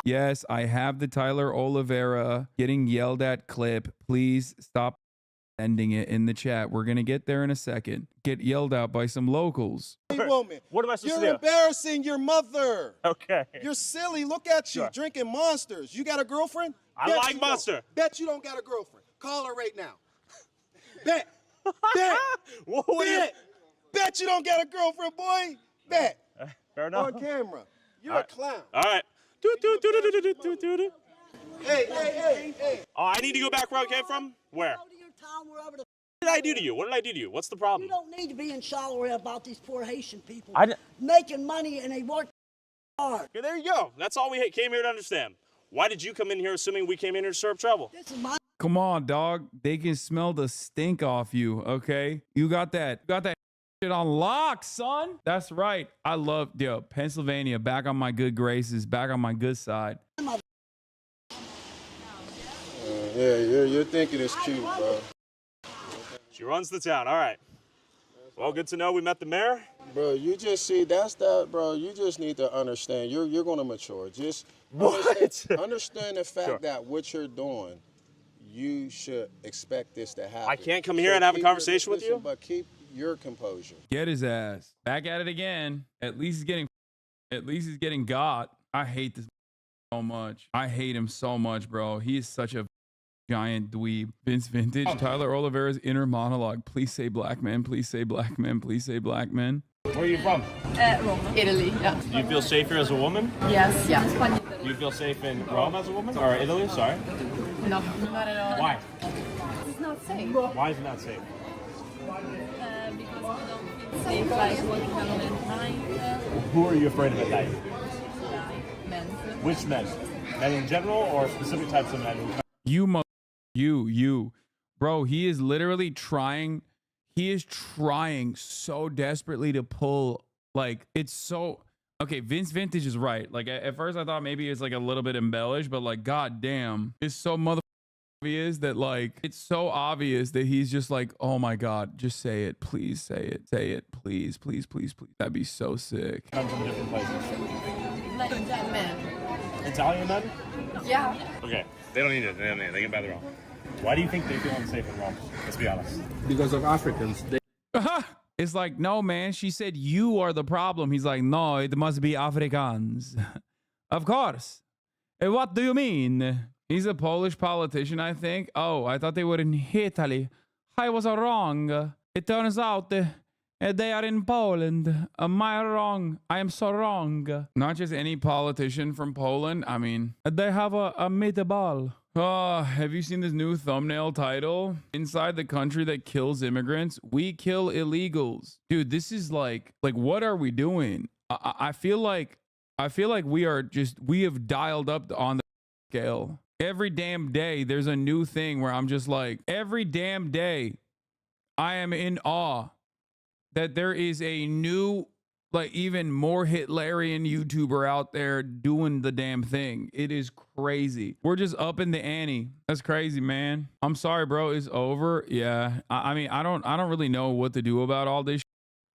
Yes, I have the Tyler Oliveira getting yelled at clip. Please stop sending it in the chat. We're going to get there in a second. Get yelled at by some locals. Woman. What am I supposed to do? You're embarrassing your mother. Okay. You're silly. Look at you, Sure. drinking Monsters. You got a girlfriend? I Bet like you don't. Monster. Bet you don't got a girlfriend. Call her right now. Bet. Bet. What do you- Bet. Bet you don't got a girlfriend, boy. Bet. Fair enough. On camera. You're All a right. clown. All right. Hey. Oh, I need to go back where I came from? Where? Go to your town wherever the What did I do to you? What did I do to you? What's the problem? You don't need to be in Charleroi about these poor Haitian people I didn't- making money and they work hard. Okay, there you go. That's all we came here to understand. Why did you come in here assuming we came in here to stir up trouble? This is my Come on, dog. They can smell the stink off you, okay? You got that shit on lock, son. That's right. I love, Pennsylvania, back on my good graces, back on my good side. Yeah, you're thinking it's cute, bro. She runs the town. All right. Well, good to know we met the mayor. Bro, you just see, bro. You just need to understand. You're going to mature. Just understand the fact that what you're doing, you should expect this to happen. I can't come here and have a conversation with you? But keep your composure. Get his ass. Back at it again. At least he's getting got. I hate this so much. I hate him so much, bro. He is such a giant dweeb. Vince Vintage, Tyler Oliveira's inner monologue. Please say black men. Please say black men. Please say black men. Where are you from? Rome. Italy, yeah. Do you feel safer as a woman? Yes, yeah. Do you feel safe in Rome as a woman? Or Italy? Sorry. No, not at all. Why? It's not safe. Why is it not safe? Because we don't feel safe, like walking alone at night. Who are you afraid of at night? Men. Which men? Men in general or specific types of men? You. Bro, he is literally trying. He is trying so desperately to pull, like, it's so... Okay, Vince Vintage is right. Like, at first I thought maybe it's, like, a little bit embellished, but, like, goddamn, it's so obvious that, like, it's so obvious that he's just like, oh my God, just say it. Please say it. Say it. Please, please, please, please. That'd be so sick. Come from different places. Like men. Italian men? Yeah. Okay. They don't need it. They can buy their own. Why do you think they feel unsafe in Rome? Let's be honest. Because of Africans. It's like, no, man. She said you are the problem. He's like, no, it must be Africans. Of course. What do you mean? He's a Polish politician, I think. Oh, I thought they were in Italy. I was wrong. It turns out they are in Poland. Am I wrong? I am so wrong. Not just any politician from Poland. I mean, they have a meatball. Oh, have you seen this new thumbnail title? Inside the country that kills immigrants, we kill illegals. Dude, this is like what are we doing? I feel like we have dialed up on the scale. Every damn day there's a new thing where I'm just like, every damn day I am in awe that there is a new, like, even more Hitlerian YouTuber out there doing the damn thing. It is crazy. We're just up in the ante. That's crazy, man. I'm sorry, bro. It's over. Yeah. I mean, I don't really know what to do about all this.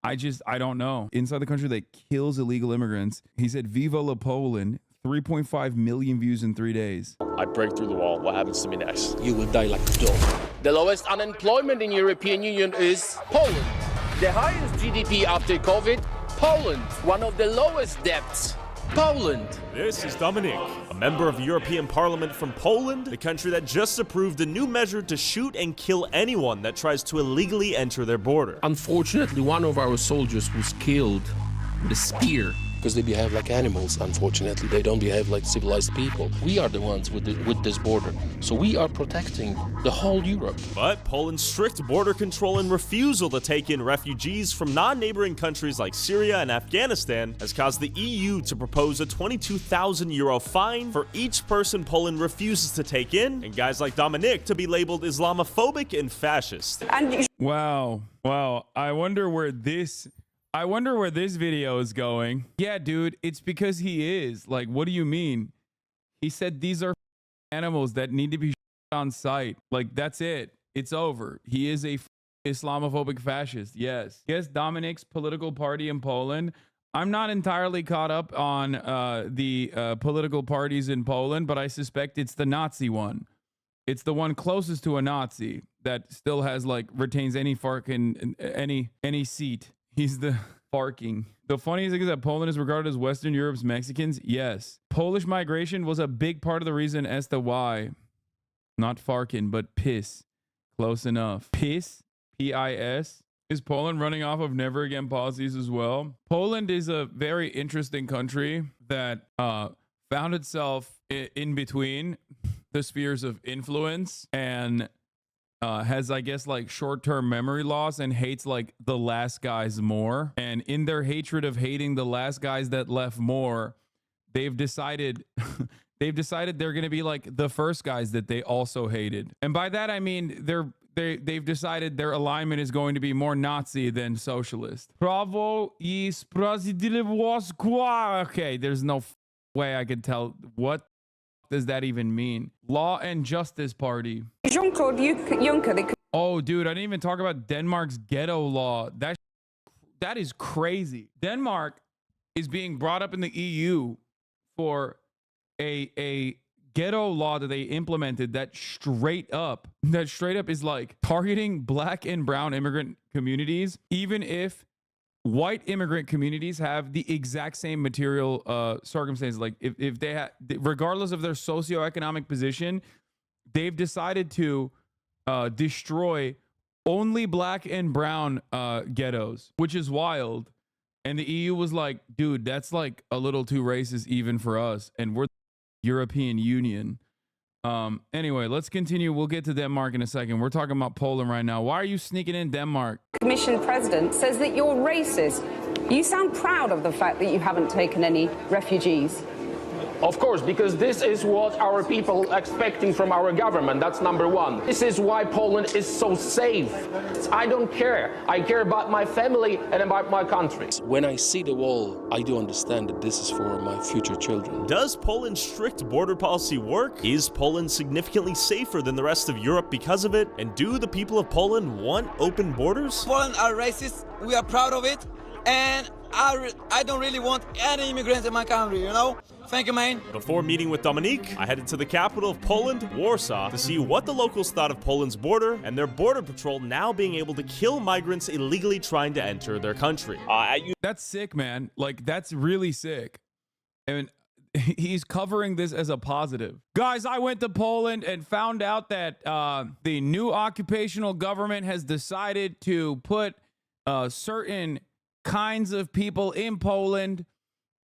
I don't know. Inside the country that kills illegal immigrants. He said, Viva la Poland. 3.5 million views in 3 days. I break through the wall. What happens to me next? You will die like a dog. The lowest unemployment in European Union is Poland. The highest GDP after COVID, Poland. One of the lowest debts, Poland. This is Dominic, a member of the European Parliament from Poland, the country that just approved a new measure to shoot and kill anyone that tries to illegally enter their border. Unfortunately, one of our soldiers was killed with a spear. Because they behave like animals, unfortunately. They don't behave like civilized people. We are the ones with this border. So we are protecting the whole Europe. But Poland's strict border control and refusal to take in refugees from non-neighboring countries like Syria and Afghanistan has caused the EU to propose a €22,000 fine for each person Poland refuses to take in, and guys like Dominic to be labeled Islamophobic and fascist. Wow. I wonder where this video is going. Yeah, dude, it's because he is. Like, what do you mean? He said these are animals that need to be on sight. Like, that's it. It's over. He is a Islamophobic fascist. Yes. Yes, Dominic's political party in Poland I'm not entirely caught up on the political parties in Poland, but I suspect it's the Nazi one. It's the one closest to a Nazi that still has like retains any any seat. He's the farking. The funniest thing is that Poland is regarded as Western Europe's Mexicans. Yes. Polish migration was a big part of the reason as to why. Not farkin, but piss. Close enough. Piss, P-I-S. Is Poland running off of never again policies as well? Poland is a very interesting country that found itself in between the spheres of influence and has, I guess, like short-term memory loss and hates like the last guys more. And in their hatred of hating the last guys that left more, they've decided they're going to be like the first guys that they also hated. And by that, I mean, they've decided their alignment is going to be more Nazi than socialist. Prawo I sprawiedliwość. Okay, there's no way I could tell. What does that even mean? Law and Justice Party. Jean-Claude Juncker. Oh, dude, I didn't even talk about Denmark's ghetto law. That is crazy. Denmark is being brought up in the EU for a ghetto law that they implemented that straight up is like targeting black and brown immigrant communities, even if white immigrant communities have the exact same material circumstances. Like if they have, regardless of their socioeconomic position, they've decided to destroy only black and brown ghettos, which is wild. And the EU was like, dude, that's like a little too racist even for us. And we're the European Union. Anyway, let's continue. We'll get to Denmark in a second. We're talking about Poland right now. Why are you sneaking in Denmark? Commission president says that you're racist. You sound proud of the fact that you haven't taken any refugees. Of course, because this is what our people are expecting from our government. That's number one. This is why Poland is so safe. I don't care. I care about my family and about my country. When I see the wall, I do understand that this is for my future children. Does Poland's strict border policy work? Is Poland significantly safer than the rest of Europe because of it? And do the people of Poland want open borders? Poland are racist. We are proud of it. And I don't really want any immigrants in my country, you know? Thank you, man. Before meeting with Dominique, I headed to the capital of Poland, Warsaw, to see what the locals thought of Poland's border and their border patrol now being able to kill migrants illegally trying to enter their country. That's sick, man. Like, that's really sick. And he's covering this as a positive. Guys, I went to Poland and found out that the new occupational government has decided to put certain kinds of people in Poland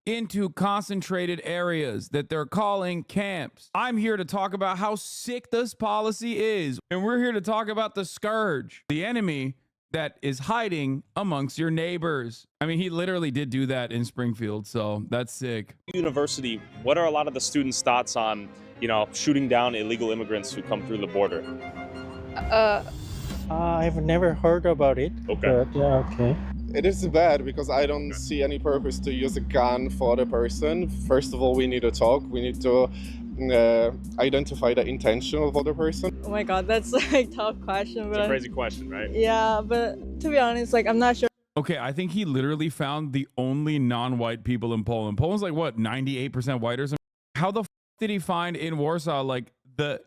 into concentrated areas that they're calling camps. I'm here to talk about how sick this policy is. And we're here to talk about the scourge, the enemy that is hiding amongst your neighbors. I mean, he literally did do that in Springfield, so that's sick. University, what are a lot of the students' thoughts on, shooting down illegal immigrants who come through the border? I've never heard about it. Okay. But yeah, okay. It is bad because I don't see any purpose to use a gun for the person. First of all, we need to talk. We need to identify the intention of other person. Oh my god, that's like a tough question. It's a crazy question, right? Yeah, but to be honest, like I'm not sure. Okay, I think he literally found the only non-white people in Poland. Poland's like what, 98% white or something? How the f did he find in Warsaw like the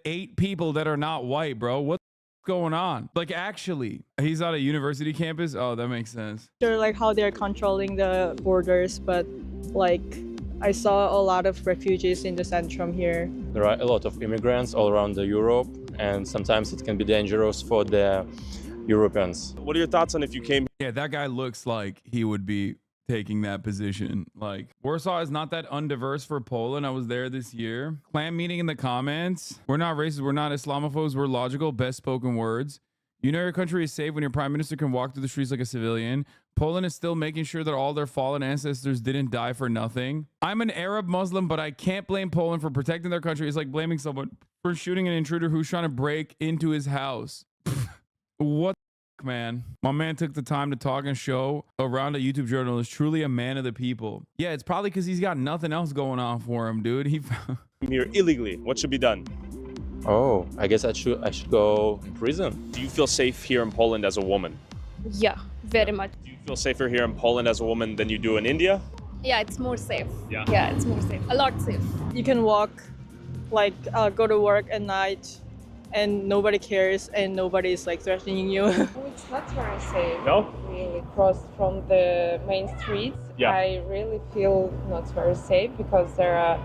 8 people that are not white, bro? What's going on? Like, actually, he's on a university campus. Oh, that makes sense. Sure, like how they're controlling the borders, but like I saw a lot of refugees in the Centrum here. There are a lot of immigrants all around Europe, and sometimes it can be dangerous for the Europeans. What are your thoughts on if you came? Yeah, that guy looks like he would be taking that position. Like, Warsaw is not that undiverse for Poland. I was there this year. Clan meeting in the comments. We're not racist. We're not Islamophobes. We're logical. Best spoken words. You know your country is safe when your prime minister can walk through the streets like a civilian. Poland is still making sure that all their fallen ancestors didn't die for nothing. I'm an Arab Muslim, but I can't blame Poland for protecting their country. It's like blaming someone for shooting an intruder who's trying to break into his house. What? Man, my man took the time to talk and show around a YouTube journalist, truly a man of the people. Yeah, it's probably because he's got nothing else going on for him, dude. He here illegally. What should be done? Oh, I guess I should go in prison. Do you feel safe here in Poland as a woman? Yeah, very much. Do you feel safer here in Poland as a woman than you do in India? Yeah, it's more safe. Yeah. Yeah, it's more safe. A lot safe. You can walk, like go to work at night, and nobody cares, and nobody's like threatening you. It's not very safe. No? Really, cross from the main streets. Yeah. I really feel not very safe because there are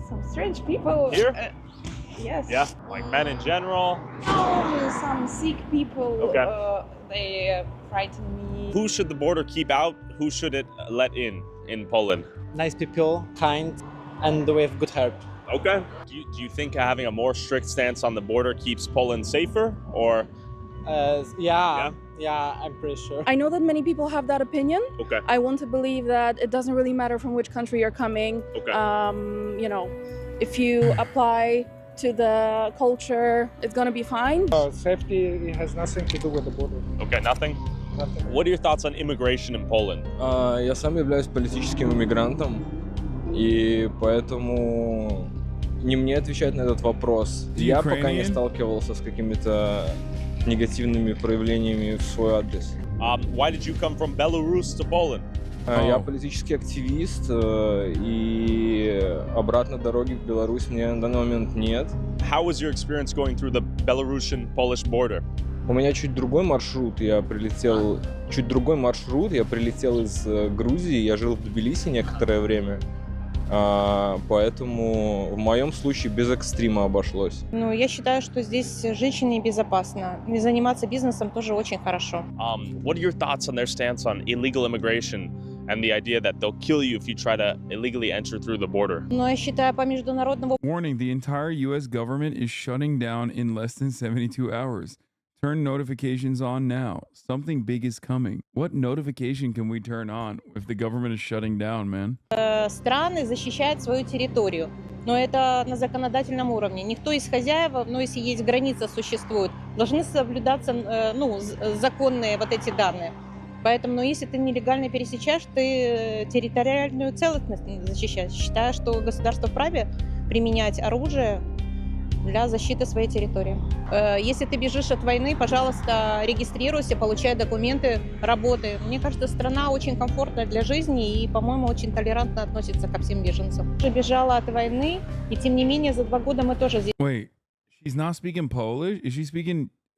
some strange people. Here? Yes. Yeah, like men in general. Oh, some sick people. Okay. They frighten me. Who should the border keep out? Who should it let in Poland? Nice people, kind, and with good heart. Okay. Do you think having a more strict stance on the border keeps Poland safer, or? Yeah, I'm pretty sure. I know that many people have that opinion. Okay. I want to believe that it doesn't really matter from which country you're coming. Okay. You know, if you apply to the culture, it's gonna be fine. Safety has nothing to do with the border. Okay, nothing? What are your thoughts on immigration in Poland? Я сам являюсь политическим иммигрантом, и поэтому не мне отвечать на этот вопрос. Я пока не сталкивался с какими-то негативными проявлениями в свой адрес. Why did you come from Belarus to Poland? Я политический активист, и обратной дороги в Беларусь мне на данный момент нет. How was your experience going through the Belarusian-Polish border? У меня чуть другой маршрут. Я прилетел из Грузии. Я жил в Тбилиси некоторое время. Поэтому в моем случае без экстрима обошлось. Ну, я считаю, что здесь женщине безопасно. И заниматься бизнесом тоже очень хорошо. What are your thoughts on their stance on illegal immigration and the idea that they'll kill you if you try to illegally enter through the border? Но я считаю, по международному... Warning, the entire U.S. government is shutting down in less than 72 hours. Turn notifications on now. Something big is coming. What notification can we turn on if the government is shutting down, man? Страны защищают свою территорию. Но это на законодательном уровне. Никто из хозяев, но если есть граница существует, должны соблюдаться законные вот эти данные. Поэтому, если ты нелегально пересечаешь, ты территориальную целостность защищаешь. Считаю, что государство вправе применять оружие для защиты своей территории. Если ты бежишь от войны, пожалуйста, регистрируйся, получай документы, работай. Мне кажется, страна очень комфортная для жизни и, по-моему, очень толерантно относится ко всем беженцам. Я бежала от войны, и тем не менее за 2 года мы тоже здесь. Wait, she's not speaking Polish?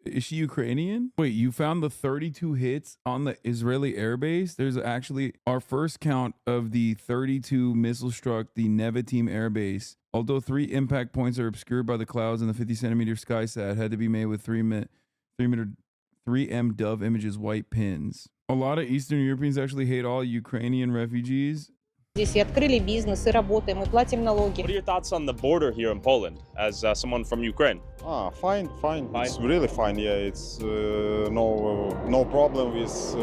Is she Ukrainian? Wait, you found the 32 hits on the Israeli airbase? There's actually our first count of the 32 missile struck the Nevatim airbase. Although 3 impact points are obscured by the clouds and the 50-centimeter SkySat had to be made with 3M Dove Images white pins. A lot of Eastern Europeans actually hate all Ukrainian refugees. Здесь и открыли бизнес, и работаем, и платим налоги. What are your thoughts on the border here in Poland as someone from Ukraine? Fine. It's really fine. Yeah, it's no problem with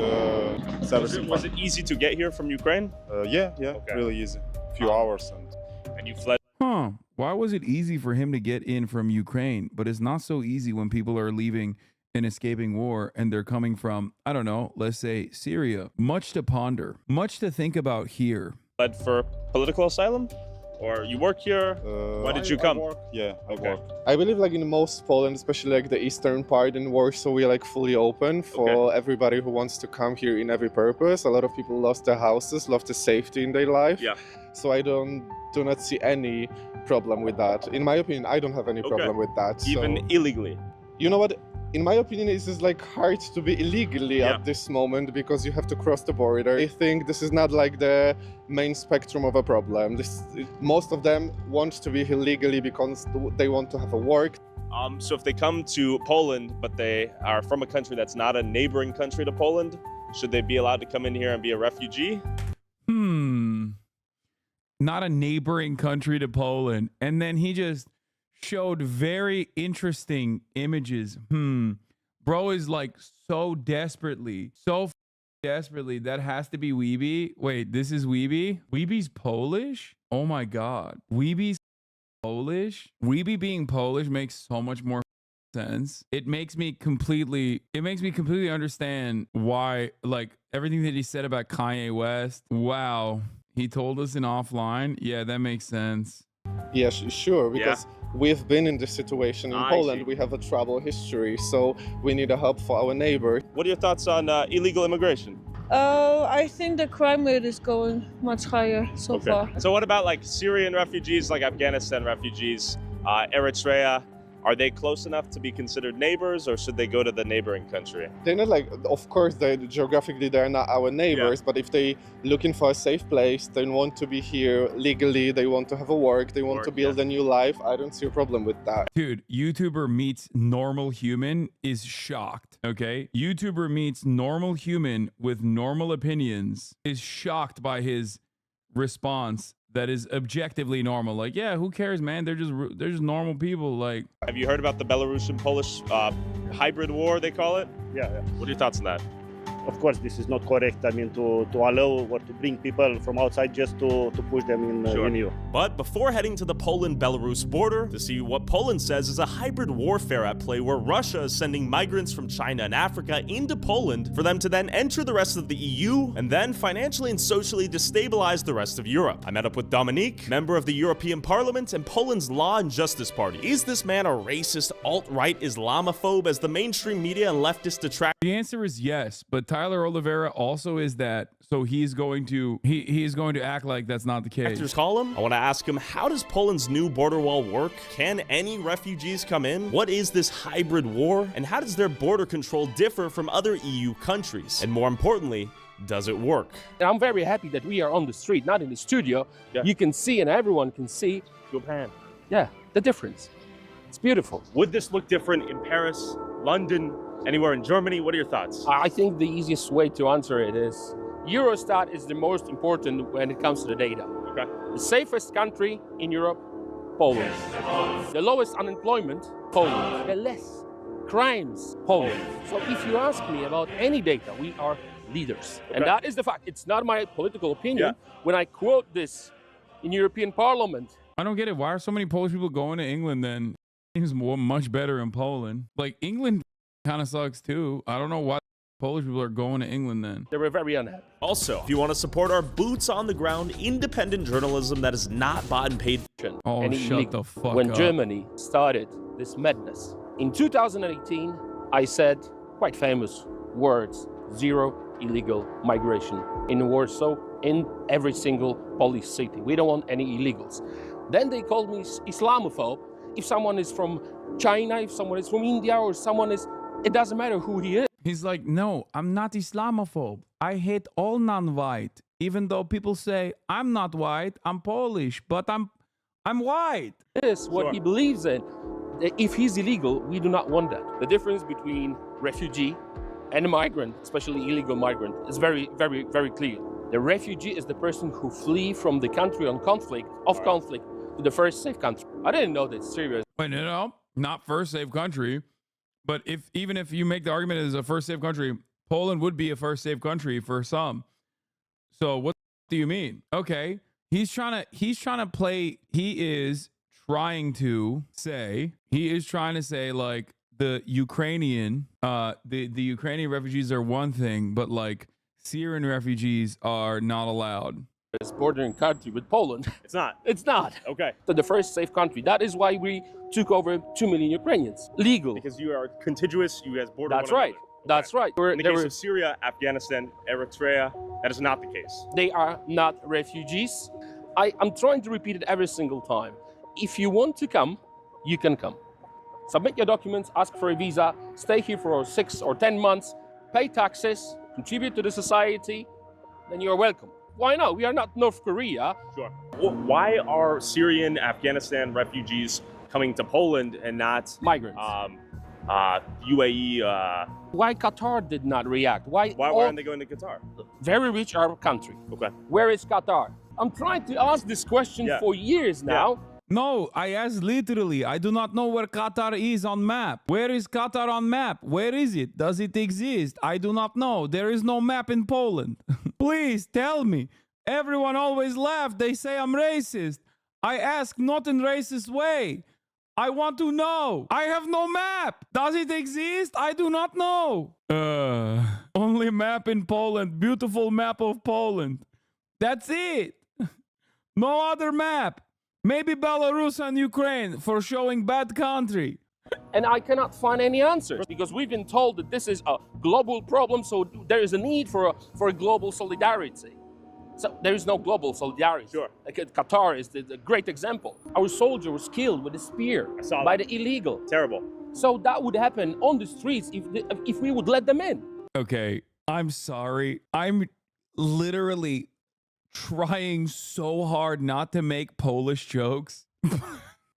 everything. Was it easy to get here from Ukraine? Yeah, okay. Really easy. Few hours and you fled. Huh. Why was it easy for him to get in from Ukraine, but it's not so easy when people are leaving and escaping war and they're coming from, I don't know, let's say Syria? Much to ponder, much to think about here. Fled for political asylum? Or you work here? Why did you come? I work. Yeah, I work. I believe like in most Poland, especially like the eastern part in Warsaw, we're like fully open for everybody who wants to come here in every purpose. A lot of people lost their houses, lost the safety in their life. Yeah. So I do not see any problem with that. In my opinion, I don't have any problem with that. Even illegally? You know what? In my opinion, it is like hard to be illegally at this moment because you have to cross the border. I think this is not like the main spectrum of a problem. Most of them want to be illegally because they want to have a work. So if they come to Poland, but they are from a country that's not a neighboring country to Poland, should they be allowed to come in here and be a refugee? Not a neighboring country to Poland. And then he just showed very interesting images. Bro is like so desperately, that has to be Weeby. Wait, this is Weeby? Weeby's Polish? Oh my God. Weeby's Polish? Weeby being Polish makes so much more sense. It makes me completely understand why, like, everything that he said about Kanye West. Wow. He told us in offline. Yeah, that makes sense. Yeah, sure, because we've been in this situation in Poland. We have a trouble history, so we need a help for our neighbor. What are your thoughts on illegal immigration? I think the crime rate is going much higher so far. So what about like Syrian refugees, like Afghanistan refugees, Eritrea? Are they close enough to be considered neighbors, or should they go to the neighboring country? They're not like, of course, geographically they're not our neighbors, but if they looking for a safe place, they want to be here legally, they want to have a work, they want to build a new life, I don't see a problem with that. Dude, YouTuber meets normal human is shocked, okay? YouTuber meets normal human with normal opinions is shocked by his response that is objectively normal. Like, yeah, who cares, man? They're just normal people. Like, have you heard about the Belarusian-Polish hybrid war, they call it? Yeah. What are your thoughts on that? Of course, this is not correct. I mean, to allow or to bring people from outside just to push them in EU. But before heading to the Poland-Belarus border to see what Poland says is a hybrid warfare at play where Russia is sending migrants from China and Africa into Poland for them to then enter the rest of the EU and then financially and socially destabilize the rest of Europe. I met up with Dominique, member of the European Parliament and Poland's Law and Justice Party. Is this man a racist, alt-right Islamophobe as the mainstream media and leftist detract? the answer is yes, but Tyler Oliveira also is that, so he's going to act like that's not the case. Actors call him. I want to ask him, how does Poland's new border wall work? Can any refugees come in? What is this hybrid war? And how does their border control differ from other EU countries? And more importantly, does it work? And I'm very happy that we are on the street, not in the studio. Yeah. You can see and everyone can see. Japan. Yeah, the difference. It's beautiful. Would this look different in Paris, London, anywhere in Germany? What are your thoughts? I think the easiest way to answer it is Eurostat is the most important when it comes to the data. Okay. The safest country in Europe, Poland. The lowest unemployment, Poland. The less crimes, Poland. So if you ask me about any data, we are leaders. Okay. And that is the fact. It's not my political opinion. When I quote this in European Parliament. I don't get it. Why are so many Polish people going to England then? Seems much better in Poland. Like, England kind of sucks too. I don't know why Polish people are going to England then. They were very unhappy. Also, if you want to support our boots on the ground, independent journalism that is not bought and paid. Oh, Any shut illegal. the fuck When up. Germany started this madness. In 2018, I said quite famous words, zero illegal migration in Warsaw, in every single Polish city. We don't want any illegals. Then they called me Islamophobe. If someone is from China, if someone is from India, or someone is, it doesn't matter who he is. He's like, no, I'm not Islamophobe. I hate all non-white. Even though people say I'm not white, I'm Polish, but I'm white. This is what he believes in. If he's illegal, we do not want that. The difference between refugee and a migrant, especially illegal migrant, is very, very, very clear. The refugee is the person who flee from the country of conflict to the first safe country. I didn't know that Syria. Wait, no, not first safe country. But even if you make the argument as a first safe country, Poland would be a first safe country for some. So what do you mean? Okay, he is trying to say like the Ukrainian refugees are one thing, but like Syrian refugees are not allowed. It's bordering country with Poland. It's not. It's not. Okay. So the first safe country. That is why we took over 2 million Ukrainians. Legal. Because you are contiguous, you guys border. That's right. That's right. In the case of Syria, Afghanistan, Eritrea, that is not the case. They are not refugees. I'm trying to repeat it every single time. If you want to come, you can come. Submit your documents, ask for a visa, stay here for 6 or 10 months, pay taxes, contribute to the society, then you're welcome. Why not? We are not North Korea. Sure. Why are Syrian, Afghanistan refugees coming to Poland and not migrants? UAE. Why Qatar did not react? Why aren't they going to Qatar? Very rich Arab country. Okay. Where is Qatar? I'm trying to ask this question for years now. No, I asked literally. I do not know where Qatar is on map. Where is Qatar on map? Where is it? Does it exist? I do not know. There is no map in Poland. Please tell me. Everyone always laughs. They say I'm racist. I ask not in racist way. I want to know. I have no map. Does it exist? I do not know. Only map in Poland. Beautiful map of Poland. That's it. No other map. Maybe Belarus and Ukraine for showing bad country. And I cannot find any answers because we've been told that this is a global problem, so there is a need for a global solidarity. So there is no global solidarity. Sure. Like Qatar is the great example. Our soldier was killed with a spear by the illegal. Terrible. So that would happen on the streets if we would let them in. Okay, I'm sorry. I'm literally trying so hard not to make Polish jokes.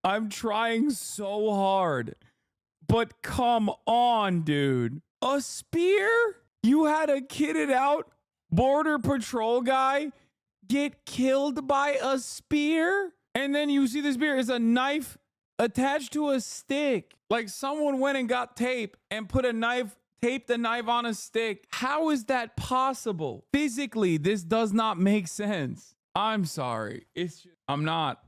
I'm trying so hard. But come on, dude. A spear? You had a kitted out Border Patrol guy get killed by a spear? And then you see the spear is a knife attached to a stick. Like someone went and got tape and put a knife, taped the knife on a stick. How is that possible? Physically, this does not make sense. I'm sorry. It's just, I'm not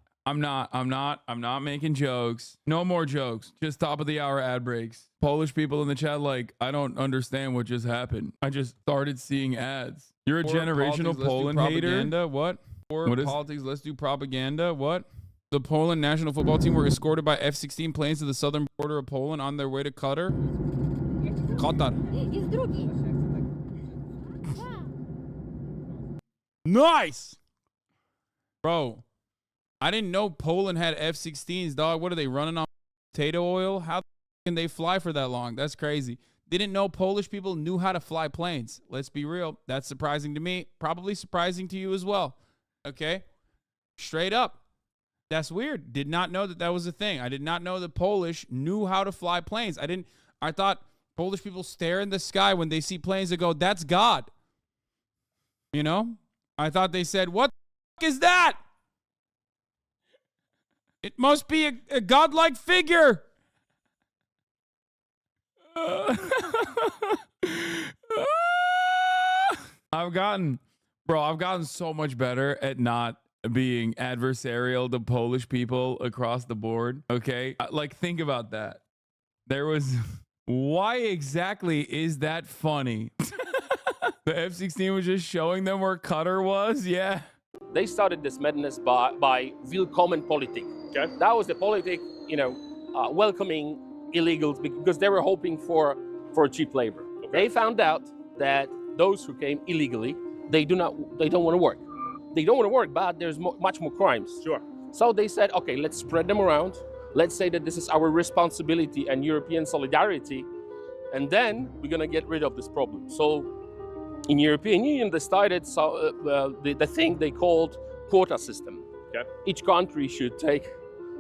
making jokes. No more jokes. Just top of the hour ad breaks. Polish people in the chat like, I don't understand what just happened. I just started seeing ads. You're a generational Poland hater? What? What is politics? Let's do propaganda. What? The Poland national football team were escorted by F-16 planes to the southern border of Poland on their way to Qatar. Nice! Bro, I didn't know Poland had F-16s, dog. What are they running on potato oil? How can they fly for that long? That's crazy. Didn't know Polish people knew how to fly planes. Let's be real. That's surprising to me. Probably surprising to you as well. Okay? Straight up. That's weird. Did not know that was a thing. I did not know that Polish knew how to fly planes. I thought Polish people stare in the sky when they see planes and go, that's God. You know? I thought they said, what the is that? It must be a godlike figure. I've gotten so much better at not being adversarial to Polish people across the board. Okay. Like, think about that. Why exactly is that funny? The F-16 was just showing them where Qatar was. Yeah. They started this madness by Willkommenpolitik. Okay. That was the politic, welcoming illegals because they were hoping for cheap labor. Okay. They found out that those who came illegally, they don't want to work. They don't want to work, but there's much more crimes. Sure. So they said, okay, let's spread them around. Let's say that this is our responsibility and European solidarity, and then we're gonna get rid of this problem. So in European Union, they started the thing they called quota system. Okay. Each country should take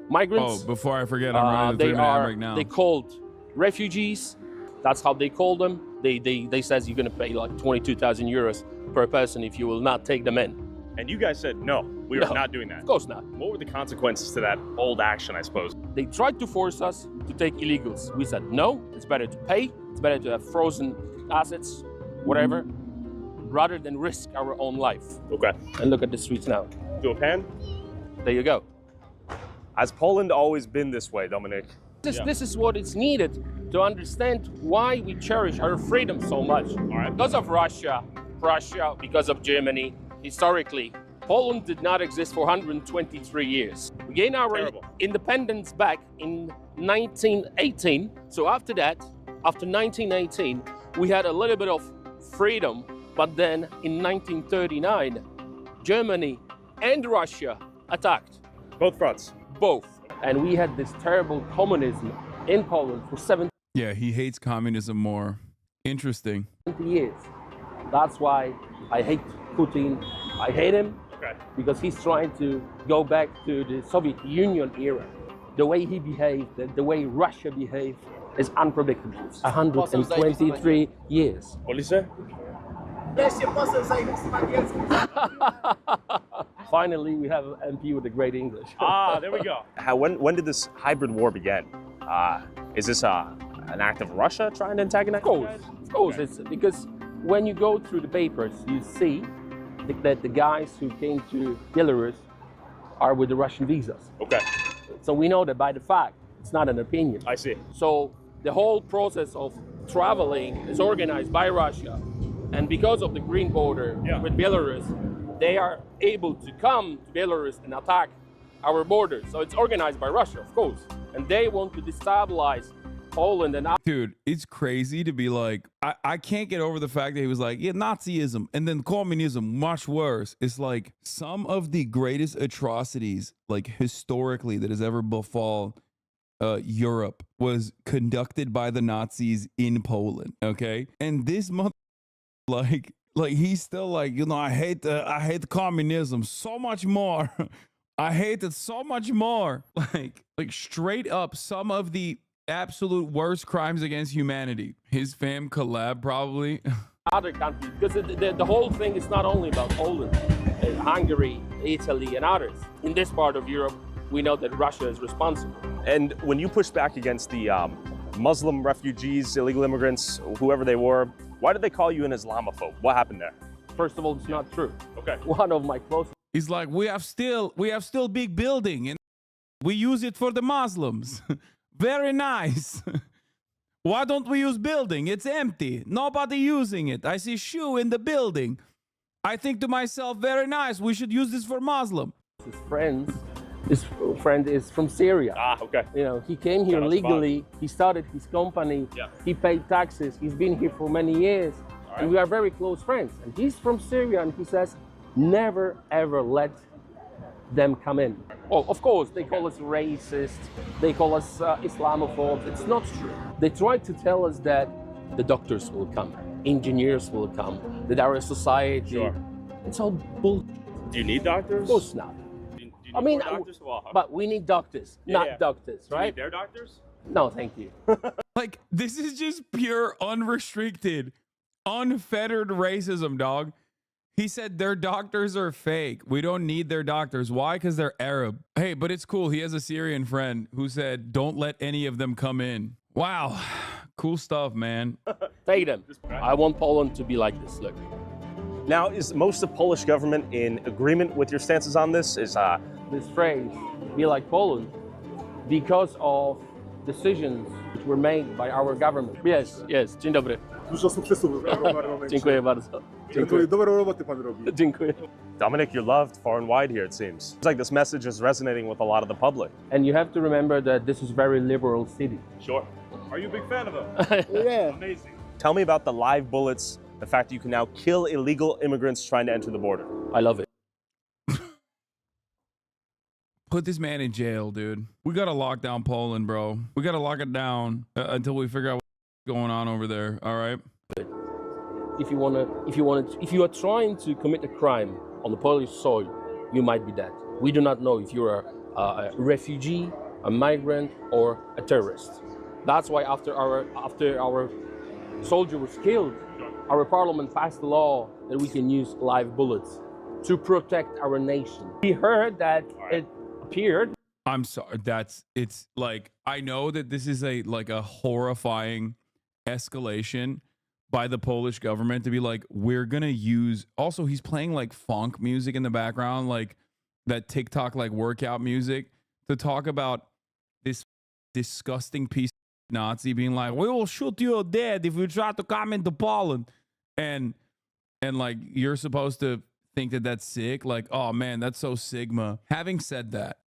migrants. Oh, before I forget, I'm running the 3-minute ad break now. They called refugees. That's how they called them. They says you're gonna pay like 22,000 euros per person if you will not take them in. And you guys said no, we are not doing that. Of course not. What were the consequences to that old action, I suppose? They tried to force us to take illegals. We said no, it's better to pay, it's better to have frozen assets, whatever, rather than risk our own life. Okay. And look at the streets now. Do a pan? There you go. Has Poland always been this way, Dominic? This is what is needed to understand why we cherish our freedom so much. All right. Because of Russia, because of Germany. Historically, Poland did not exist for 123 years. We gained our independence back in 1918. So after that, after 1918, we had a little bit of freedom. But then in 1939, Germany and Russia attacked. Both fronts? Both. And we had this terrible communism in Poland for 70 Yeah, he hates communism more. Interesting. years. That's why I hate Putin. I hate him because he's trying to go back to the Soviet Union era. The way he behaved, the way Russia behaved is unpredictable. 123 years. What did you say? Finally, we have an MP with a great English. There we go. When did this hybrid war begin? Is this an act of Russia trying to antagonize? Of course. It's because when you go through the papers, you see that the guys who came to Belarus are with the Russian visas. Okay. So we know that by the fact, it's not an opinion. I see. So the whole process of traveling is organized by Russia. And because of the green border with Belarus, they are able to come to Belarus and attack our borders. So it's organized by Russia, of course. And they want to destabilize Poland and dude, it's crazy to be like, I can't get over the fact that he was like, yeah, Nazism and then communism, much worse. It's like some of the greatest atrocities, like historically, that has ever befall Europe was conducted by the Nazis in Poland. Okay. And this month, like he's still like, you know, I hate communism so much more. I hate it so much more. Like straight up, some of the absolute worst crimes against humanity. His fam collab probably. Other countries, because the whole thing is not only about Poland, Hungary, Italy, and others. In this part of Europe, we know that Russia is responsible. And when you push back against the Muslim refugees, illegal immigrants, whoever they were, why did they call you an Islamophobe? What happened there? First of all, it's not true. Okay. One of my closest. He's like, we have still big building and we use it for the Muslims. Very nice. Why don't we use building? It's empty. Nobody using it. I see shoe in the building. I think to myself, very nice. We should use this for Muslim. His friend is from Syria. Ah, okay. You know, he came here legally. He started his company. Yeah. He paid taxes. He's been here for many years. Right. And we are very close friends. And he's from Syria, and he says, never ever let them come in. Well, of course, they call us racist, they call us Islamophobes. It's not true. They try to tell us that the doctors will come, engineers will come, that our society, Sure. It's all bull. Do you need doctors? Of course not. Do you I mean, need more doctors? Well, but we need doctors, not doctors, Do you right? need their doctors? No, thank you. Like, this is just pure, unrestricted, unfettered racism, dog. He said their doctors are fake. We don't need their doctors. Why? Because they're Arab. Hey, but it's cool. He has a Syrian friend who said, don't let any of them come in. Wow. Cool stuff, man. Take them. I want Poland to be like this. Look. Now, is most of the Polish government in agreement with your stances on this? Is this phrase, be like Poland, because of decisions which were made by our government. Yes. Dzień dobry. Dużo sukcesów w momencie. Dziękuję bardzo. Dobrą robotę pan robi. Dziękuję. Dominic, you're loved far and wide here, it seems. It's like this message is resonating with a lot of the public. And you have to remember that this is a very liberal city. Sure. Are you a big fan of them? Yeah. Amazing. Tell me about the live bullets, the fact that you can now kill illegal immigrants trying to enter the border. I love it. Put this man in jail, dude. We got to lock down Poland, bro. We got to lock it down until we figure out what's going on over there. All right. If you are trying to commit a crime on the Polish soil, you might be dead. We do not know if you're a refugee, a migrant, or a terrorist. That's why after our soldier was killed, our parliament passed a law that we can use live bullets to protect our nation. We heard that it appeared. I'm sorry. It's like, I know that this is a horrifying escalation by the Polish government to be like, we're gonna use, also he's playing like funk music in the background, like that TikTok like workout music, to talk about this disgusting piece of Nazi being like, we will shoot you dead if you try to come into Poland, and like you're supposed to think that that's sick, like, oh man, that's so Sigma. Having said that,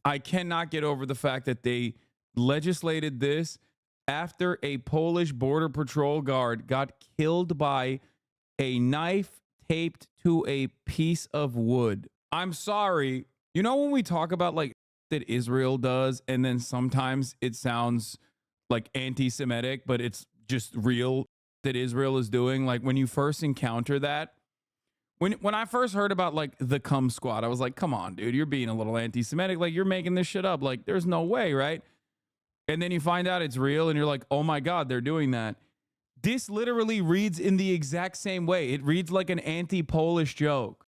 I cannot get over the fact that they legislated this after a Polish border patrol guard got killed by a knife taped to a piece of wood. I'm sorry. You know, when we talk about like that Israel does, and then sometimes it sounds like anti-Semitic, but it's just real that Israel is doing. Like when you first encounter that, when I first heard about like the cum squad, I was like, come on, dude, you're being a little anti-Semitic. Like you're making this shit up. Like there's no way, right? And then you find out it's real and you're like, oh my God, they're doing that. This literally reads in the exact same way. It reads like an anti-Polish joke.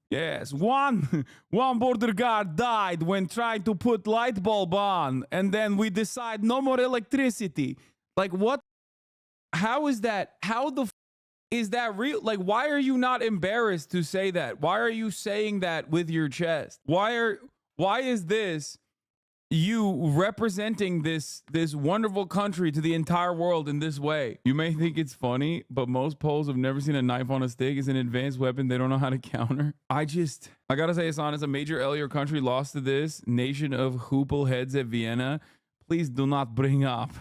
Yes, one border guard died when trying to put light bulb on, and then we decide no more electricity. Like what? How is that? How the is that real? Like, why are you not embarrassed to say that? Why are you saying that with your chest? Why is this you representing this wonderful country to the entire world in this way. You may think it's funny, but most Poles have never seen a knife on a stick. It's an advanced weapon they don't know how to counter. I gotta say, Hassan, as a major ally country lost to this nation of hoople heads at Vienna, please do not bring up.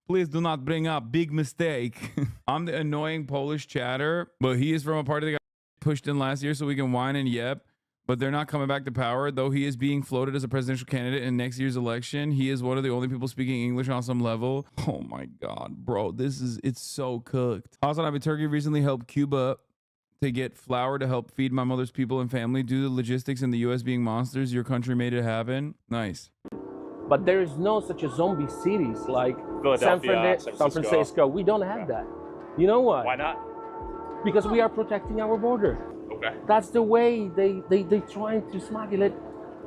Please do not bring up. Big mistake. I'm the annoying Polish chatter, but he is from a party that got pushed in last year so we can whine and yep. But they're not coming back to power, though he is being floated as a presidential candidate in next year's election. He is one of the only people speaking English on some level. Oh my God, bro. It's so cooked. Hasanabi, Turkey recently helped Cuba to get flour to help feed my mother's people and family. Due to the logistics and the US being monsters, your country made it happen. Nice. But there is no such a zombie cities like San Francisco. We don't have that. You know why? Why not? Because we are protecting our border. Okay. That's the way they trying to smuggle it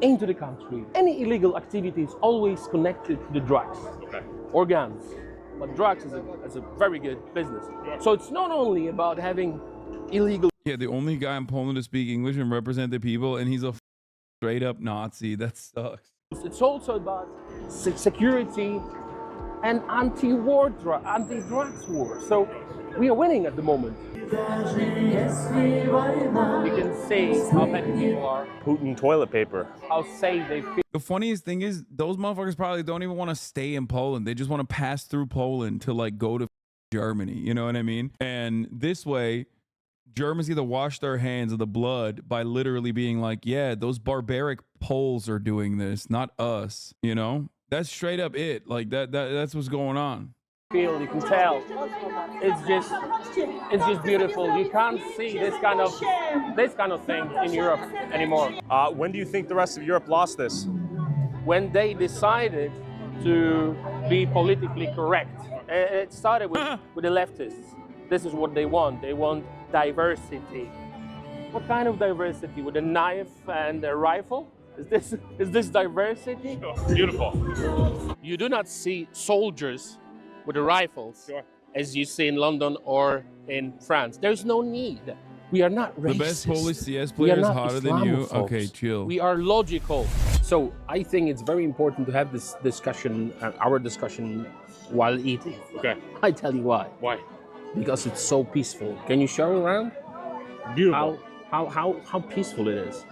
into the country. Any illegal activity is always connected to the drugs or guns. But drugs is a very good business. So it's not only about having illegal... Yeah, the only guy in Poland to speak English and represent the people, and he's a straight up Nazi. That sucks. It's also about security and anti-drugs war. So we are winning at the moment. You can see how many people are. Putin toilet paper. How safe they feel. The funniest thing is those motherfuckers probably don't even want to stay in Poland. They just want to pass through Poland to like go to Germany. You know what I mean? And this way, Germans either wash their hands of the blood by literally being like, yeah, those barbaric Poles are doing this, not us. You know? That's straight up it. Like that's what's going on. You can tell it's just beautiful. You can't see this kind of thing in Europe anymore. When do you think the rest of Europe lost this? When they decided to be politically correct. It started with the leftists. This is what they want. They want diversity. What kind of diversity? With a knife and a rifle? Is this diversity? Beautiful. You do not see soldiers with the rifles, as you see in London or in France. There's no need. We are not racist. The best Polish CS player is hotter than you. Okay, chill. We are logical. So I think it's very important to have this discussion, our discussion, while eating. Okay. I tell you why. Why? Because it's so peaceful. Can you show around? Beautiful. How peaceful it is.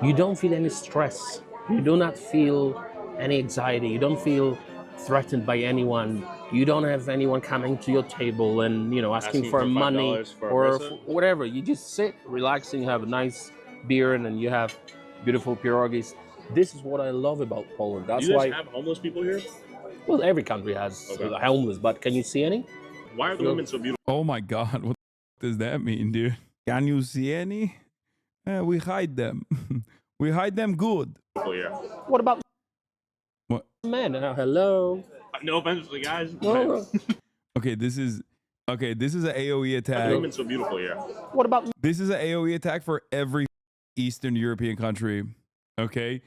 You don't feel any stress. You do not feel any anxiety. You don't feel threatened by anyone. You don't have anyone coming to your table and asking for money or whatever. You just sit, relaxing, you have a nice beer, and then you have beautiful pierogies. This is what I love about Poland. That's why. Do you guys have homeless people here? Well, every country has homeless, but can you see any? Why are the women so beautiful? Oh my God, what does that mean, dude? Can you see any? We hide them. We hide them good. Oh yeah. What about what? Men? Hello. No offense to the guys. No. Okay, this is an AOE attack. The women so beautiful here. What about? This is an AOE attack for every Eastern European country. Okay,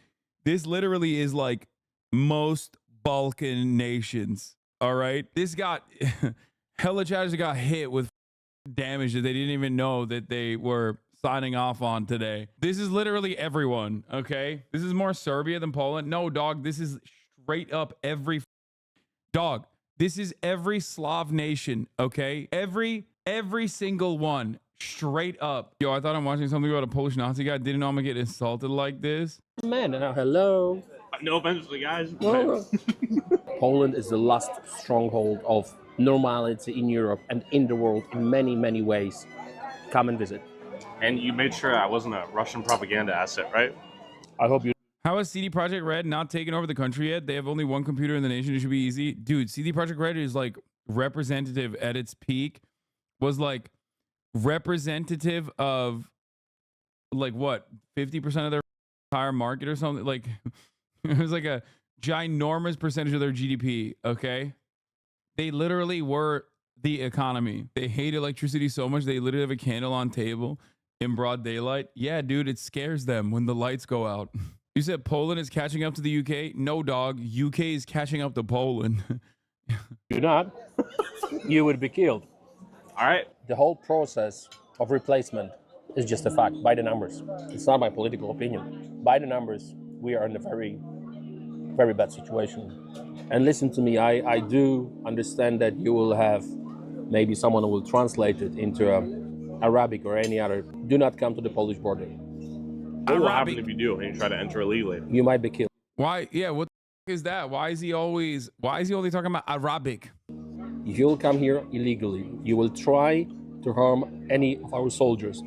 this literally is like most Balkan nations. All right, this got hella chatters got hit with damage that they didn't even know that they were signing off on today. This is literally everyone. Okay, this is more Serbia than Poland. No, dog, this is straight up every dog. This is every Slav nation. Okay, every single one. Straight up. Yo, I thought I'm watching something about a Polish Nazi guy. Didn't know I'm gonna get insulted like this. Man, hello. No offense to the guys. No. Poland is the last stronghold of normality in Europe and in the world in many, many ways. Come and visit. And you made sure I wasn't a Russian propaganda asset, right? I hope you. How is CD Projekt Red not taken over the country yet? They have only one computer in the nation. It should be easy. Dude, CD Projekt Red is like representative at its peak. Was like representative of like what 50% of their entire market or something. Like it was like a ginormous percentage of their GDP. Okay, they literally were the economy. They hate electricity so much they literally have a candle on table in broad daylight. Yeah, dude, it scares them when the lights go out. You said Poland is catching up to the UK? No, dog. UK is catching up to Poland. You're not. You would be killed. All right. The whole process of replacement is just a fact by the numbers. It's not my political opinion. By the numbers, we are in a very very bad situation. And listen to me, I do understand that you will have maybe someone who will translate it into Arabic or any other. Do not come to the Polish border. What will happen if you do and you try to enter illegally? You might be killed. Why? Yeah, what the is that? Why is he only talking about Arabic? If you'll come here illegally, you will try to harm any of our soldiers.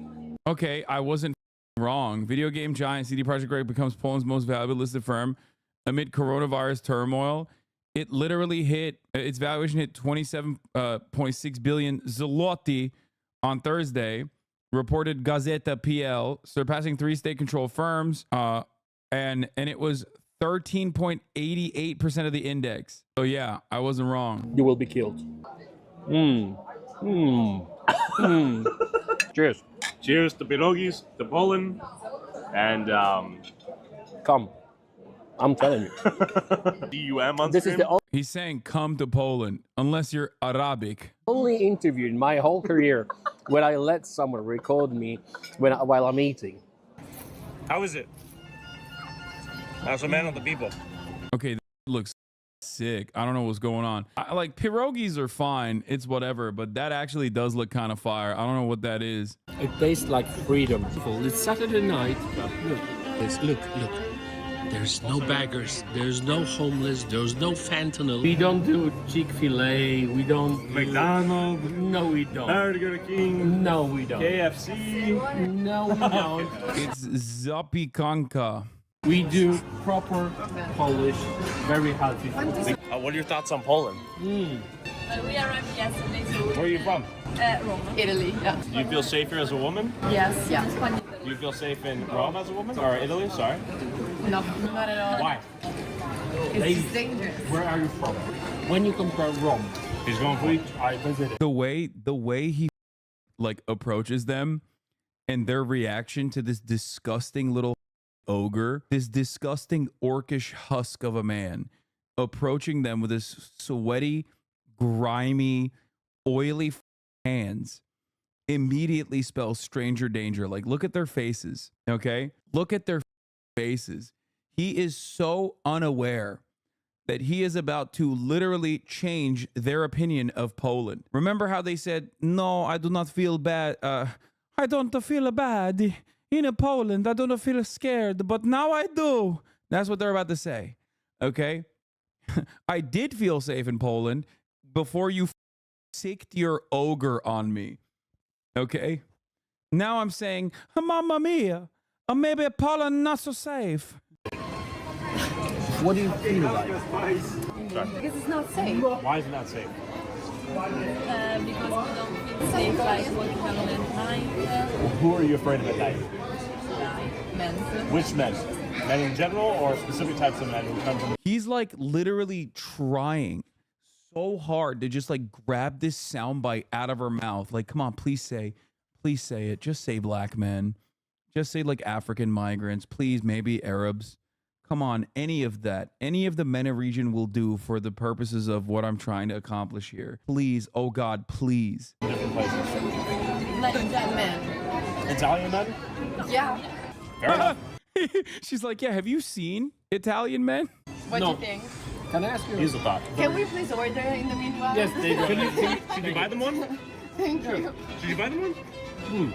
Okay, I wasn't wrong. Video game giant CD Projekt Red becomes Poland's most valuable listed firm amid coronavirus turmoil. It literally hit, its valuation hit 27.6 billion zloty on Thursday, reported Gazeta PL, surpassing 3 state-controlled firms, and it was 13.88% of the index. So yeah, I wasn't wrong. You will be killed. Cheers. Cheers to pierogis, to Poland, and come. I'm telling you. DUM on This is the He's saying come to Poland unless you're Arabic. only interview in my whole career when I let someone record me while I'm eating. How is it? As a man of the people. Okay, that looks sick. I don't know what's going on. Like pierogies are fine. It's whatever, but that actually does look kind of fire. I don't know what that is. It tastes like freedom. It's Saturday night. Look. There's no beggars. There's no homeless. There's no fentanyl. We don't do Chick-fil-A. We don't McDonald's. No, we don't. Burger King. No, we don't. KFC. No, we don't. It's zapiekanka. We do proper Polish, very healthy food. What are your thoughts on Poland? We arrived yesterday. Where are you from? Rome. Italy, yeah. Do you feel safer as a woman? Yes, yeah. Do you feel safe in Rome as a woman? Or Italy, sorry? No, not at all. Why? It's dangerous. Where are you from? When you compare Rome, He's going for which I visited. The way he like approaches them and their reaction to this disgusting little ogre, this disgusting orcish husk of a man approaching them with his sweaty, grimy, oily hands immediately spells stranger danger. Like, look at their faces, okay? Look at their faces. He is so unaware that he is about to literally change their opinion of Poland. Remember how they said, no, I do not feel bad. I don't feel bad in Poland. I don't feel scared, but now I do. That's what they're about to say, okay? I did feel safe in Poland before you sicked your ogre on me, okay? Now I'm saying, Mamma mia, maybe Poland not so safe. What do you feel like? Because it's not safe. Why is it not safe? Because we don't feel safe, like walking alone at night. Who are you afraid of at night? Men. Which men? Men in general or specific types of men who come from... He's like literally trying so hard to just like grab this soundbite out of her mouth. Like, come on, please say it. Just say black men. Just say like African migrants. Please, maybe Arabs. Come on, any of that. Any of the MENA region will do for the purposes of what I'm trying to accomplish here. Please, oh God, please. Different places. Like that man. Italian men? Yeah. Fair enough. She's like, yeah, have you seen Italian men? What do you think? Can I ask you? Here's the thought. Can we please order in the meanwhile? Yes, they do. Should you buy them one? Thank you. Should you buy them one?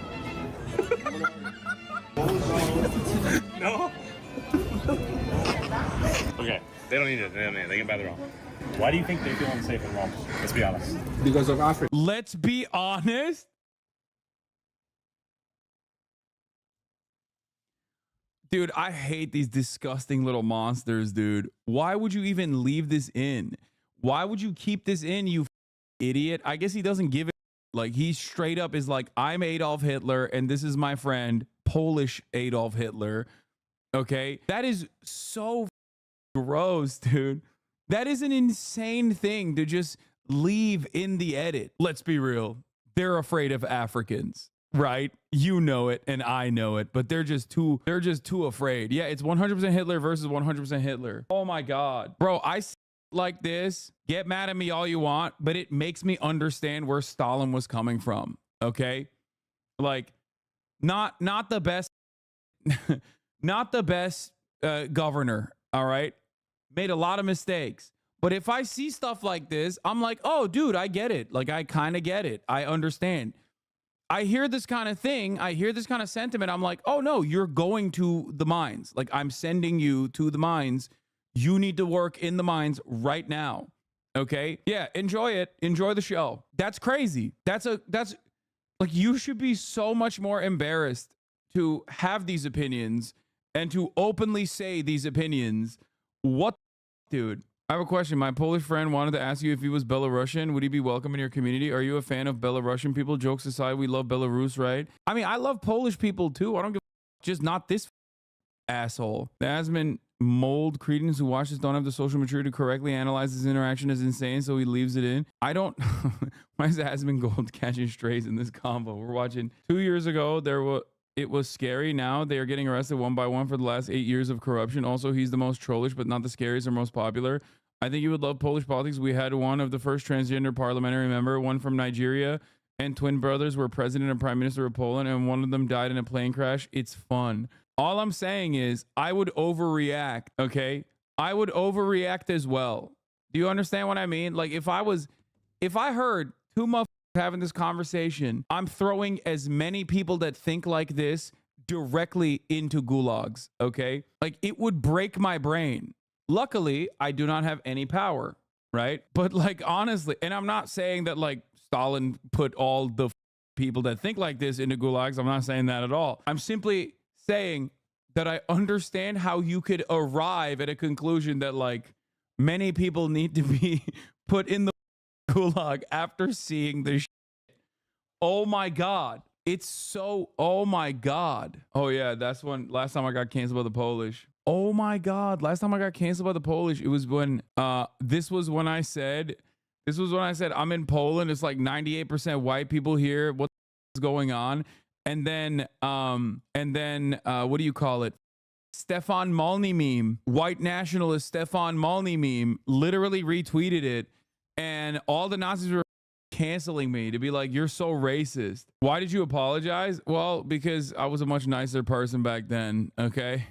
No? Okay, they don't need it. They can buy their own. Why do you think they feel unsafe in Rome? Let's be honest. Because of Africa. Let's be honest. Dude, I hate these disgusting little monsters, dude. Why would you even leave this in? Why would you keep this in, you idiot? I guess he doesn't give it. Like, he straight up is like, I'm Adolf Hitler, and this is my friend, Polish Adolf Hitler. Okay? That is so gross, dude. That is an insane thing to just leave in the edit. Let's be real. They're afraid of Africans, right? You know it, and I know it, but they're just too afraid. Yeah, it's 100% Hitler versus 100% Hitler. Oh my God. Bro, I see like this. Get mad at me all you want, but it makes me understand where Stalin was coming from. Okay? Like, not the best, not the best governor, all right? made a lot of mistakes. But if I see stuff like this, I'm like, oh, dude, I get it. Like, I kind of get it. I understand. I hear this kind of thing. I hear this kind of sentiment. I'm like, oh, no, you're going to the mines. Like, I'm sending you to the mines. You need to work in the mines right now. Okay? Yeah, enjoy it. Enjoy the show. That's crazy. That's like, you should be so much more embarrassed to have these opinions and to openly say these opinions. What, dude? I have a question. My Polish friend wanted to ask you if he was Belarusian. Would he be welcome in your community? Are you a fan of Belarusian people? Jokes aside, we love Belarus, right? I mean, I love Polish people too. I don't give a just not this asshole. The Asman mold credence who watches don't have the social maturity to correctly analyze his interaction as insane, so he leaves it in. I don't. Why is Asman Gold catching strays in this combo? We're watching 2 years ago. It was scary. Now they are getting arrested one by one for the last 8 years of corruption. Also, he's the most trollish, but not the scariest or most popular. I think you would love Polish politics. We had one of the first transgender parliamentary member, one from Nigeria, and twin brothers were president and prime minister of Poland, and one of them died in a plane crash. It's fun. All I'm saying is I would overreact, okay? I would overreact as well. Do you understand what I mean? Like, if I heard two motherfuckers having this conversation, I'm throwing as many people that think like this directly into gulags, okay? Like, it would break my brain. Luckily, I do not have any power, right? But like, honestly, and I'm not saying that like Stalin put all the people that think like this into gulags. I'm not saying that at all. I'm simply saying that I understand how you could arrive at a conclusion that like many people need to be put in the gulag after seeing this shit. Oh my God. It's so, oh my God. Oh yeah, that's when last time I got canceled by the Polish. Oh my God. Last time I got canceled by the Polish, it was when this was when I said I'm in Poland. It's like 98% white people here. What's going on? And then what do you call it? Stefan Malny meme, white nationalist Stefan Malny meme, literally retweeted it, and all the Nazis were canceling me to be like, you're so racist. Why did you apologize? Well, because I was a much nicer person back then. Okay.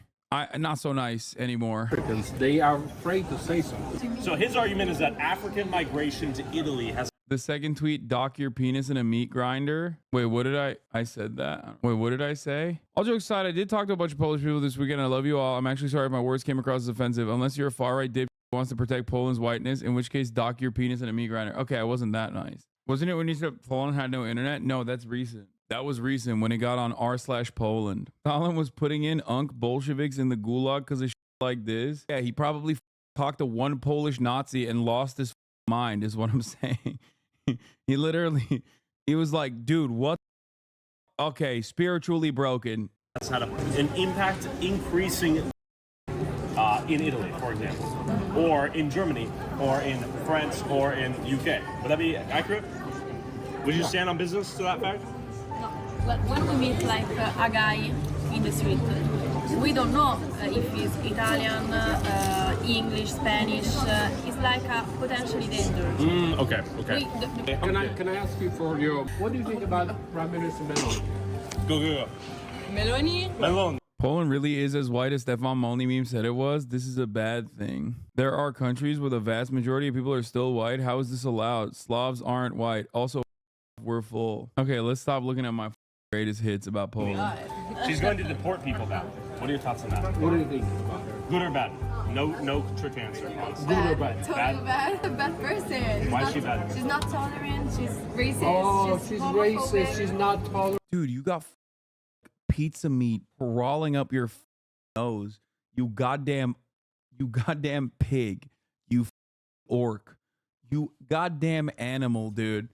Not so nice anymore. They are afraid to say something. So his argument is that African migration to Italy has... The second tweet, dock your penis in a meat grinder. Wait, what did I said that? Wait, what did I say? All jokes aside, I did talk to a bunch of Polish people this weekend. I love you all. I'm actually sorry if my words came across as offensive. Unless you're a far-right dip who wants to protect Poland's whiteness, in which case dock your penis in a meat grinder. Okay, I wasn't that nice. Wasn't it when you said Poland had no internet? No, that's recent. That was recent when it got on r/Poland. Stalin was putting in Bolsheviks in the gulag because of shit like this. Yeah, he probably talked to one Polish Nazi and lost his mind is what I'm saying. He was like, dude, what? Okay, spiritually broken. That's had an impact increasing in Italy, for example, or in Germany, or in France, or in UK. Would that be accurate? Would you stand on business to that fact? But when we meet like a guy in the street, we don't know if he's Italian, English, Spanish. It's like a potentially dangerous. Okay. Can I ask you for your... What do you think about Prime Minister Meloni? Go. Meloni? Poland really is as white as Stefan Malny meme said it was. This is a bad thing. There are countries where the vast majority of people are still white. How is this allowed? Slavs aren't white. Also, we're full. Okay, let's stop looking at my greatest hits about Poland. She's going to deport people now. What are your thoughts on that? What do you think about her? Good or bad? No trick answer, honestly. Good or bad? Totally bad. A bad person. Why is she bad? She's not tolerant. She's racist. Oh, she's racist. She's not tolerant. Dude, you got pizza meat crawling up your nose. You goddamn pig. You orc. You goddamn animal, dude.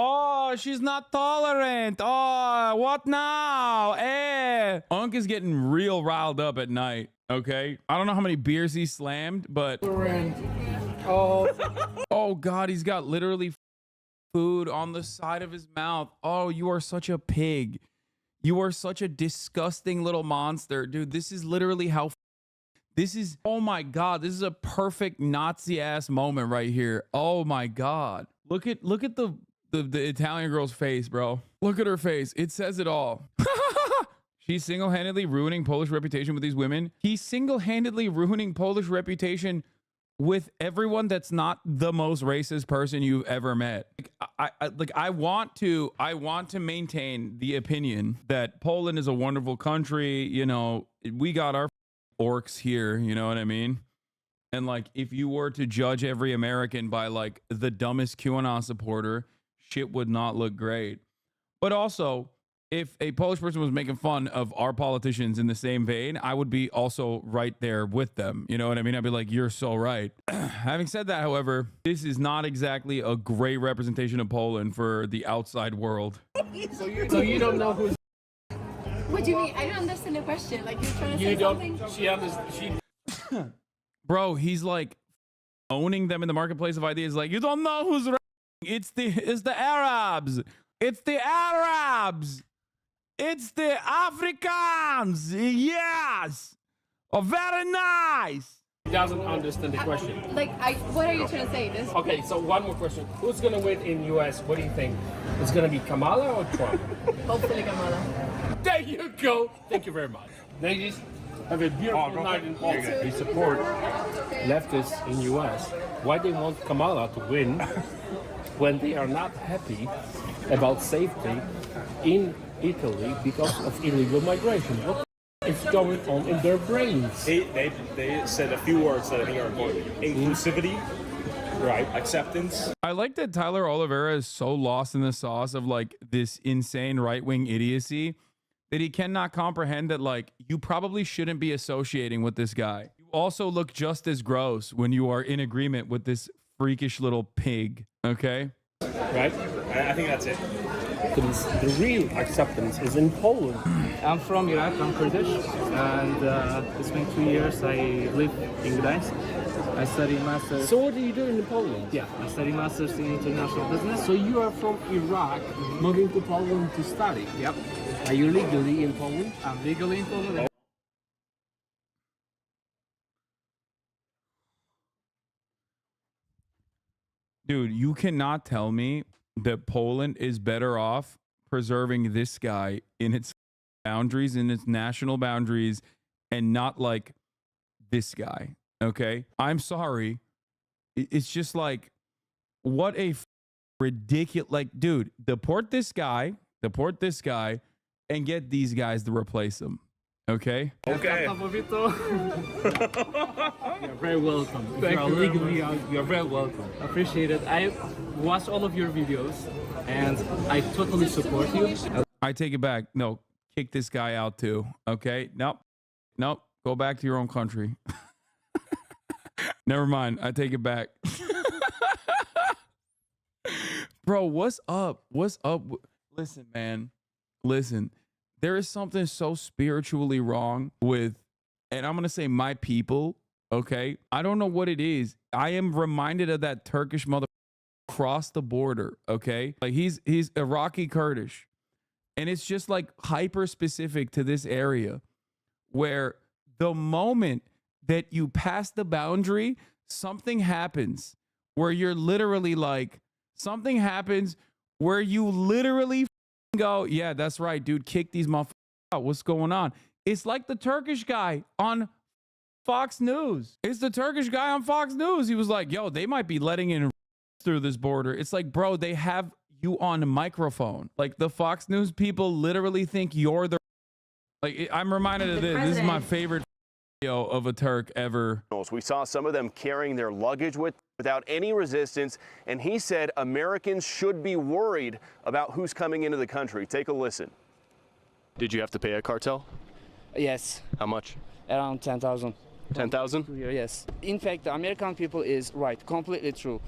Oh, she's not tolerant. Oh, what now? Unk is getting real riled up at night, okay? I don't know how many beers he slammed, but... Oh, God, he's got literally food on the side of his mouth. Oh, you are such a pig. You are such a disgusting little monster. Dude, this is literally how... This is... Oh, my God. This is a perfect Nazi-ass moment right here. Oh, my God. Look at the Italian girl's face, bro. Look at her face. It says it all. She's single-handedly ruining Polish reputation with these women. He's single-handedly ruining Polish reputation with everyone that's not the most racist person you've ever met. I want to maintain the opinion that Poland is a wonderful country. You know, we got our orcs here, you know what I mean? And like, if you were to judge every American by like the dumbest QAnon supporter, shit would not look great. But also, if a Polish person was making fun of our politicians in the same vein, I would be also right there with them. You know what I mean? I'd be like, you're so right. Having said that, however, this is not exactly a great representation of Poland for the outside world. So you don't know who's... What do you mean? I don't understand the question. Like, you're trying to say something? She understands. Bro, he's like owning them in the marketplace of ideas. Like, you don't know who's right. It's the Arabs. It's the Arabs. It's the Africans. Yes. Oh, very nice. He doesn't understand the question. Like, what are you trying to say? This? Okay, so one more question. Who's going to win in US? What do you think? It's going to be Kamala or Trump? Hopefully Kamala. There you go. Thank you very much. Ladies, have a beautiful night in Poland. We support leftists in US. Why they want Kamala to win when they are not happy about safety in Italy because of illegal migration? What is going on in their brains? They said a few words that I think are important. Inclusivity, right? Acceptance. I like that Tyler Oliveira is so lost in the sauce of like this insane right-wing idiocy that he cannot comprehend that like you probably shouldn't be associating with this guy. You also look just as gross when you are in agreement with this freakish little pig. Okay? Right? I think that's it. The real acceptance is in Poland. I'm from Iraq, I'm Kurdish, and it's been 2 years I live in Gdańsk. I study master's. So what are you doing in Poland? Yeah, I study master's in international business. So you are from Iraq, moving to Poland to study? Yep. Are you legally in Poland? I'm legally in Poland. Dude, you cannot tell me that Poland is better off preserving this guy in its boundaries, in its national boundaries, and not like this guy. Okay? I'm sorry. It's just like, what a ridiculous, like, dude, deport this guy, and get these guys to replace him. Okay? Okay. You're very welcome. Thank you legally, you're very welcome. Appreciate it. I watched all of your videos and I totally support you. I take it back. No, kick this guy out too. Okay? Nope. Go back to your own country. Never mind. I take it back. Bro, what's up? Listen, man. Listen. There is something so spiritually wrong with, and I'm going to say my people, okay? I don't know what it is. I am reminded of that Turkish mother across the border, okay? Like he's Iraqi Kurdish. And it's just like hyper specific to this area where the moment that you pass the boundary, something happens where you're literally like, something happens where you literally go, yeah, that's right, dude, kick these motherfuckers out. What's going on? It's like the Turkish guy on Fox News. It's the Turkish guy on Fox News. He was like, yo, they might be letting in through this border. It's like, bro, they have you on a microphone. Like the Fox News people literally think you're the, like, I'm reminded of this. This is my favorite video of a Turk ever. We saw some of them carrying their luggage without any resistance, and he said Americans should be worried about who's coming into the country. Take a listen. Did you have to pay a cartel? Yes. How much? Around 10,000. 10,000? Yes. In fact, the American people is right, completely true.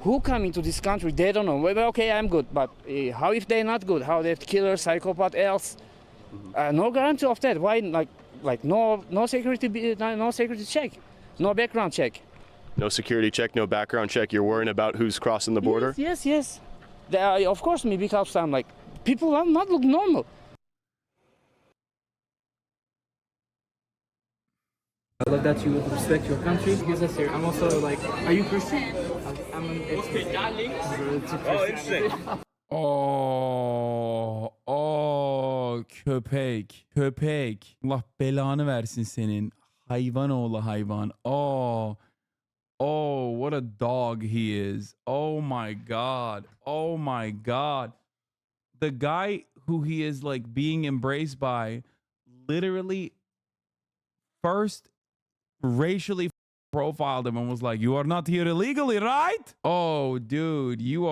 Who come into this country, they don't know. Well, okay, I'm good, but how if they're not good? How they killer, psychopath, else? No guarantee of that. Why, like no security, no security check, no background check. No security check, no background check. You're worrying about who's crossing the border? Yes. Of course, me, because I'm like, people are not look normal. I love that you respect your country. Yes, sir. I'm also like, are you Christian? I'm an Oh, interesting. Oh, köpek. Köpek. Allah belanı versin senin. Hayvan oğlu hayvan. Oh, what a dog he is. Oh my God. Oh my God. The guy who he is like being embraced by literally first racially profiled him and was like, you are not here illegally, right? Oh, dude, you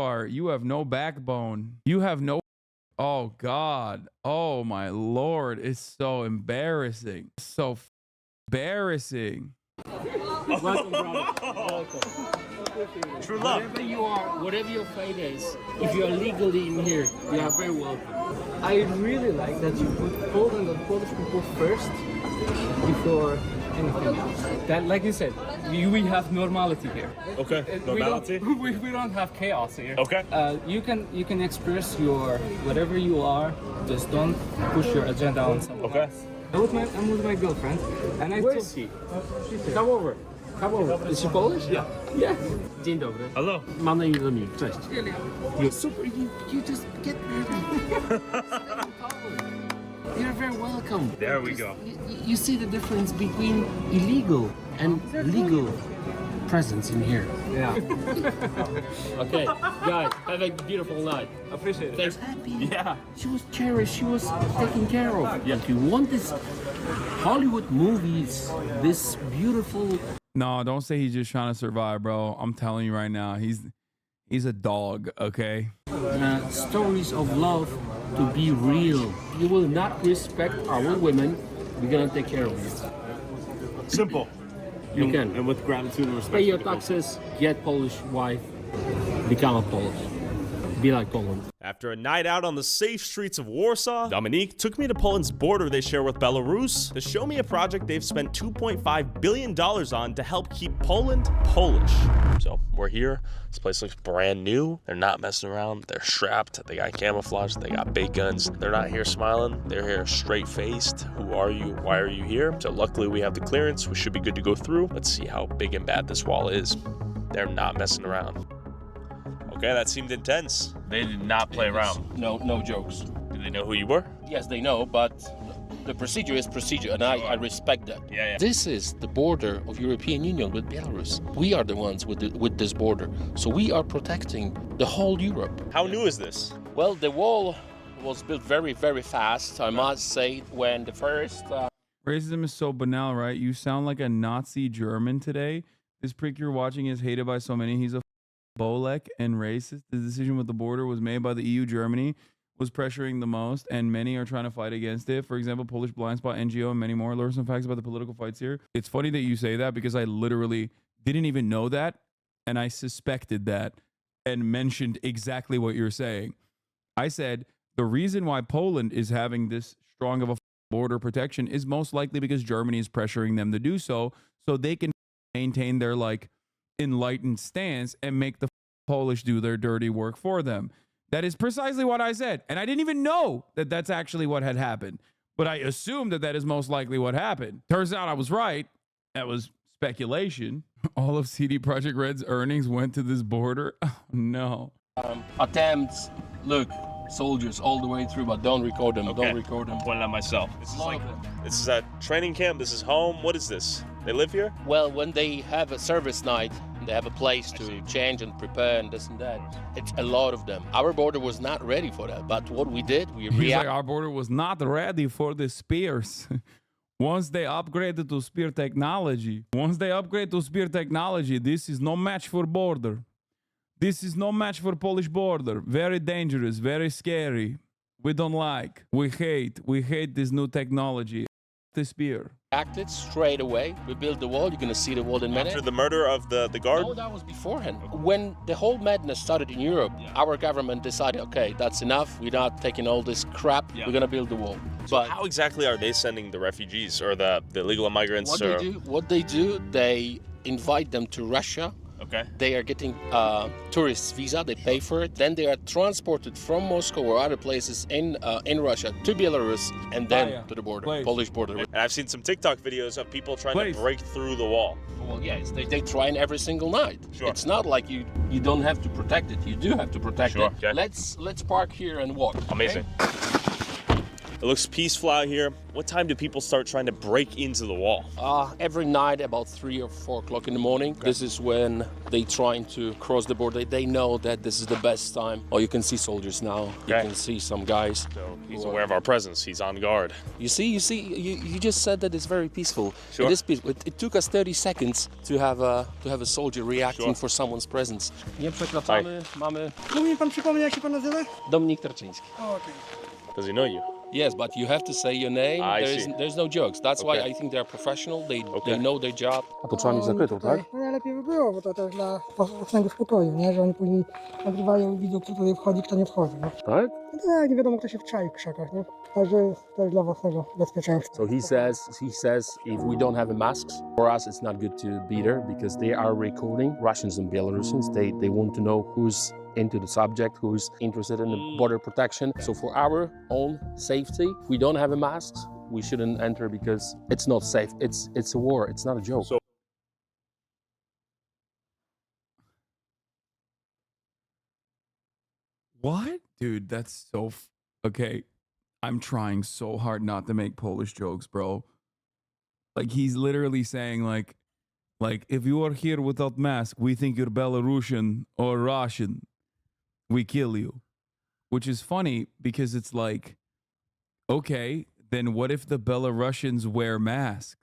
have no backbone. You have no, oh God. Oh my Lord. It's so embarrassing. So embarrassing. Welcome, brother. Welcome. True love. Whatever you are, whatever your fate is, if you are legally in here, you are very welcome. I really like that you put Poland and Polish people first before anything else. That, like you said, we have normality here. Okay, normality. We don't have chaos here. Okay. You can express your whatever you are. Just don't push your agenda on someone else. I'm with my girlfriend, and I. Where is she? Come over. Come over. Is she Polish? Yeah. Yeah. Dzień dobry. Hello. Mam na imię Dominik. Cześć. You're super. You just get married. You're very welcome. There we go. You see the difference between illegal and legal presence in here. Yeah. Okay, guys, have a beautiful night. Appreciate it. Thanks. Happy. Yeah. She was cherished. She was taken care of. Yeah. If you want this Hollywood movies, this beautiful. No, don't say he's just trying to survive, bro. I'm telling you right now, he's a dog, okay? Stories of love to be real. You will not respect our women. We're gonna take care of you. Simple. You can. And with gratitude and respect. Pay your taxes, get Polish wife, become a Polish. Be like Poland. After a night out on the safe streets of Warsaw, Dominique took me to Poland's border they share with Belarus to show me a project they've spent $2.5 billion on to help keep Poland Polish. So we're here. This place looks brand new. They're not messing around. They're strapped. They got camouflage. They got big guns. They're not here smiling. They're here straight-faced. Who are you? Why are you here? So luckily we have the clearance. We should be good to go through. Let's see how big and bad this wall is. They're not messing around. Okay, that seemed intense. They did not play around. No jokes. Do they know who you were? Yes, they know, but the procedure is procedure, and I respect that. Yeah. This is the border of European Union with Belarus. We are the ones with this border, so we are protecting the whole Europe. How new is this? Well, the wall was built very, very fast. I must say, when the first. Racism is so banal, right? You sound like a Nazi German today. This prick you're watching is hated by so many. He's a Bolek and racist. The decision with the border was made by the EU. Germany was pressuring the most, and many are trying to fight against it. For example, Polish Blind Spot, NGO, and many more. Learn some facts about the political fights here. It's funny that you say that because I literally didn't even know that, and I suspected that and mentioned exactly what you're saying. I said the reason why Poland is having this strong of a border protection is most likely because Germany is pressuring them to do so they can maintain their like enlightened stance and make the Polish do their dirty work for them. That is precisely what I said. And I didn't even know that that's actually what had happened. But I assumed that is most likely what happened. Turns out I was right. That was speculation. All of CD Projekt Red's earnings went to this border. Oh, no. Attempts, look, soldiers all the way through, but don't record them. Okay. Don't record them. Pointing at myself. This is a training camp. This is home. What is this? They live here? Well, when they have a service night, they have a place to change and prepare and this and that. It's a lot of them. Our border was not ready for that, but what we did, we He's like, our border was not ready for the spears. Once they upgraded to spear technology, this is no match for border. This is no match for Polish border. Very dangerous, very scary. We don't like. We hate this new technology. The spear. Acted straight away. We built the wall. You're going to see the wall in a minute. After the murder of the guard? No, that was beforehand. When the whole madness started in Europe, our government decided, okay, that's enough. We're not taking all this crap. We're going to build the wall. So but how exactly are they sending the refugees or the illegal immigrants? What they do, they invite them to Russia. Okay. They are getting tourist visa. They pay for it. Then they are transported from Moscow or other places in Russia to Belarus and then to the border, Polish border. And I've seen some TikTok videos of people trying to break through the wall. Well, yes, they try every single night. Sure. It's not like you don't have to protect it. You do have to protect it. Okay. Let's park here and walk. Amazing. Okay? It looks peaceful out here. What time do people start trying to break into the wall? Every night about 3 or 4 o'clock in the morning. Okay. This is when they trying to cross the border. They know that this is the best time. Oh, you can see soldiers now. Okay. You can see some guys. So he's aware of our presence. He's on guard. You see. You just said that it's very peaceful. Sure. It is peaceful. It took us 30 seconds to have a soldier reacting for someone's presence. Nie przekraczamy. Mamy. Mógł mi pan przypomnieć, jak się pan nazywa? Dominik Tarczyński. Okay. Does he know you? Yes, but you have to say your name. There's no jokes. That's why I think they're professional. They know their job. A to trzeba mieć zakrytą, tak? No najlepiej by było, bo to też dla własnego spokoju, nie? Że oni później nagrywają i widzą, kto tutaj wchodzi, kto nie wchodzi. Nie? Tak? No tak, nie wiadomo, kto się wczai w krzakach, nie? Także to jest dla własnego bezpieczeństwa. So he says if we don't have masks, for us it's not good to be there because they are recording Russians and Belarusians. They want to know who's into the subject, who's interested in the border protection. So for our own safety, if we don't have a mask, we shouldn't enter because it's not safe. It's a war. It's not a joke. So what? Dude, that's so... Okay, I'm trying so hard not to make Polish jokes, bro. Like, he's literally saying, like, if you are here without mask, we think you're Belarusian or Russian. We kill you. Which is funny because it's like, okay, then what if the Belarusians wear masks?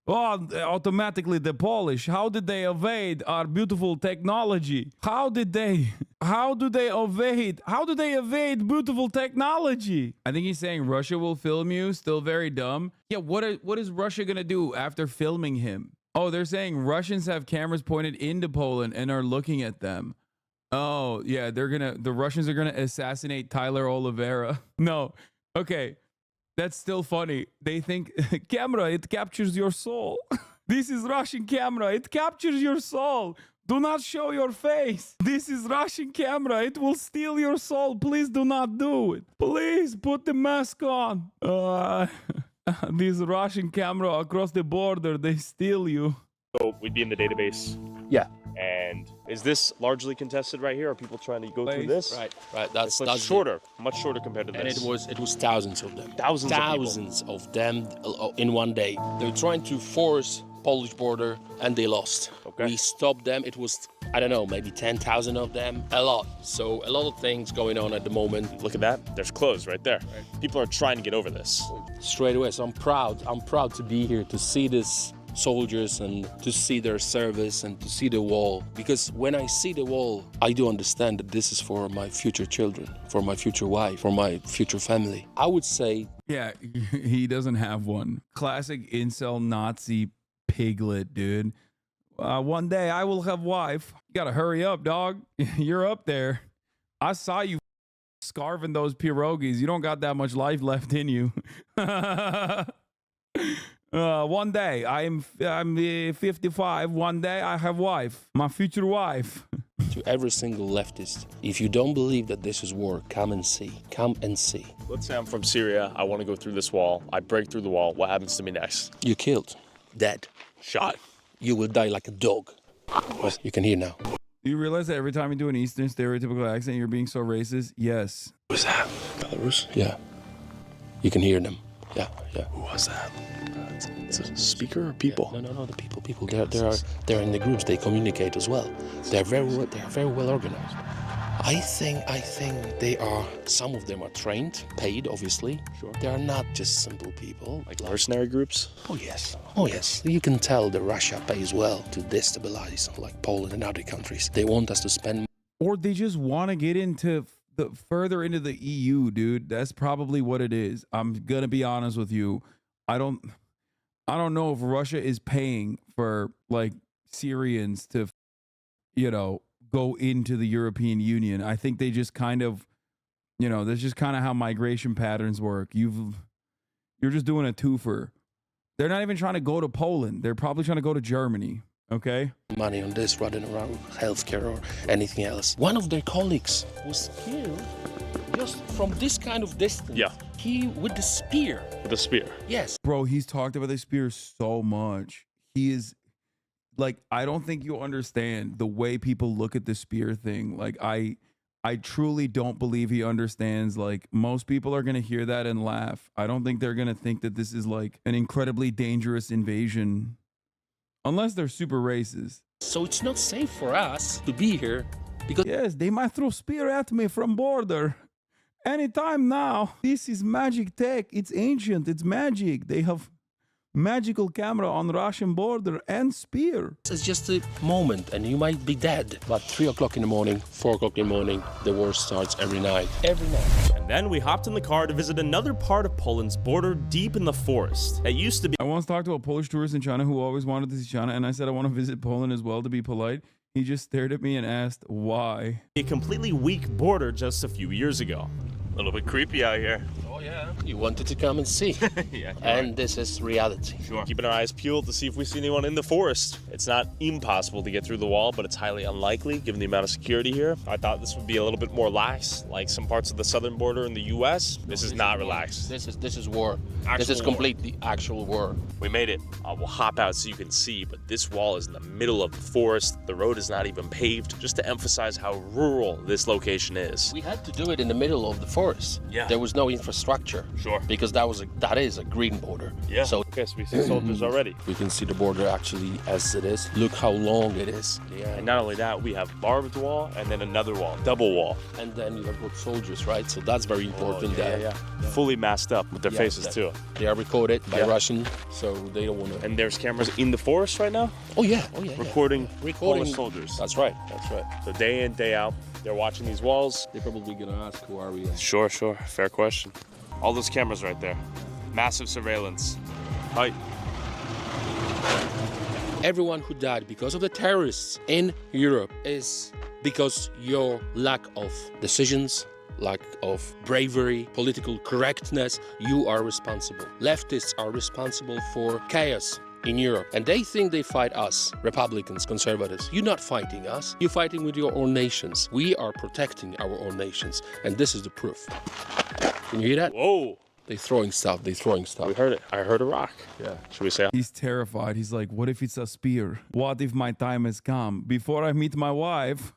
Oh, automatically the Polish. How did they evade our beautiful technology? How do they evade beautiful technology? I think he's saying Russia will film you. Still very dumb. Yeah, what is Russia gonna do after filming him? Oh, they're saying Russians have cameras pointed into Poland and are looking at them. Oh, yeah, the Russians are gonna assassinate Tyler Oliveira. No. Okay. That's still funny. They think, camera, it captures your soul. This is Russian camera. It captures your soul. Do not show your face. This is Russian camera. It will steal your soul. Please do not do it. Please put the mask on. This Russian camera across the border, they steal you. So we'd be in the database. Yeah. And is this largely contested right here? Are people trying to go through this? Right. That's shorter, much shorter compared to this. And it was thousands of them. Thousands of them in one day. They were trying to force Polish border and they lost. Okay. We stopped them. It was, I don't know, maybe 10,000 of them. A lot. So a lot of things going on at the moment. Look at that. There's clothes right there. Right. People are trying to get over this. Straight away. So I'm proud to be here to see this soldiers and to see their service and to see the wall, because when I see the wall I do understand that this is for my future children, for my future wife, for my future family. I would say, yeah, he doesn't have one. Classic incel Nazi piglet, dude. One day I will have wife. You gotta hurry up, dog. You're up there. I saw you scarving those pierogies. You don't got that much life left in you. One day I'm 55. One day I have wife, my future wife. To every single leftist, if you don't believe that this is war, come and see. Come and see. Let's say I'm from Syria. I want to go through this wall. I break through the wall. What happens to me next? You're killed, dead, shot. You will die like a dog. You can hear now. Do you realize that every time you do an Eastern stereotypical accent, you're being so racist? Yes. Who was that? Belarus? Yeah. You can hear them. Yeah. Who was that? It's a speaker or people? Yeah. No, the people. They're in the groups. They communicate as well. They're very well organized. I think they are. Some of them are trained, paid, obviously. Sure. They are not just simple people. Like mercenary groups? Oh yes. You can tell that Russia pays well to destabilize, like Poland and other countries. They want us to spend. Or they just want to get into further into the EU, dude. That's probably what it is. I'm gonna be honest with you. I don't know if Russia is paying for like Syrians to, go into the European Union. I think they just kind of, that's just kind of how migration patterns work. You're just doing a twofer. They're not even trying to go to Poland. They're probably trying to go to Germany. Okay. Money on this rather than around healthcare or anything else. One of their colleagues was killed just from this kind of distance. Yeah. He with the spear. With the spear. Yes. Bro, he's talked about the spear so much. He is like, I don't think you understand the way people look at the spear thing. Like, I I truly don't believe he understands. Like, most people are going to hear that and laugh. I don't think they're going to think that this is like an incredibly dangerous invasion. Unless they're super racist. So it's not safe for us to be here because... Yes, they might throw spear at me from border. Anytime now. This is magic tech. It's ancient. It's magic. They have magical camera on Russian border and spear. It's just a moment and you might be dead. But 3 o'clock in the morning, 4 o'clock in the morning, the war starts every night. Every night. And then we hopped in the car to visit another part of Poland's border deep in the forest. It used to be... I once talked to a Polish tourist in China who always wanted to see China, and I said I want to visit Poland as well to be polite. He just stared at me and asked why. A completely weak border just a few years ago. A little bit creepy out here. Oh yeah. You wanted to come and see. Yeah. And this is reality. Sure. Keeping our eyes peeled to see if we see anyone in the forest. It's not impossible to get through the wall, but it's highly unlikely given the amount of security here. I thought this would be a little bit more lax, like some parts of the southern border in the U.S. This is not relaxed. This is war. Actual this is war. completely actual war. We made it. We'll hop out so you can see, but this wall is in the middle of the forest. The road is not even paved, just to emphasize how rural this location is. We had to do it in the middle of the forest. Yeah. There was no infrastructure. Sure. Because that is a green border. Yeah. So yes, we see soldiers already. We can see the border actually as it is. Look how long it is. Yeah. And not only that, we have barbed wall and then another wall, double wall. And then you have got soldiers, right? So that's very important. Yeah. Fully masked up with their faces too. They are recorded by Russian, so they don't want to. And there's cameras in the forest right now? Oh yeah. Recording Polish soldiers. That's right. So day in, day out, they're watching these walls. They're probably gonna ask, who are we? Sure. Fair question. All those cameras right there. Massive surveillance. Hi. Everyone who died because of the terrorists in Europe is because your lack of decisions, lack of bravery, political correctness. You are responsible. Leftists are responsible for chaos in Europe. And they think they fight us, Republicans, conservatives. You're not fighting us. You're fighting with your own nations. We are protecting our own nations. And this is the proof. Can you hear that? Whoa. They're throwing stuff. We heard it. I heard a rock. Yeah. Should we say? He's terrified. He's like, what if it's a spear? What if my time has come? Before I meet my wife...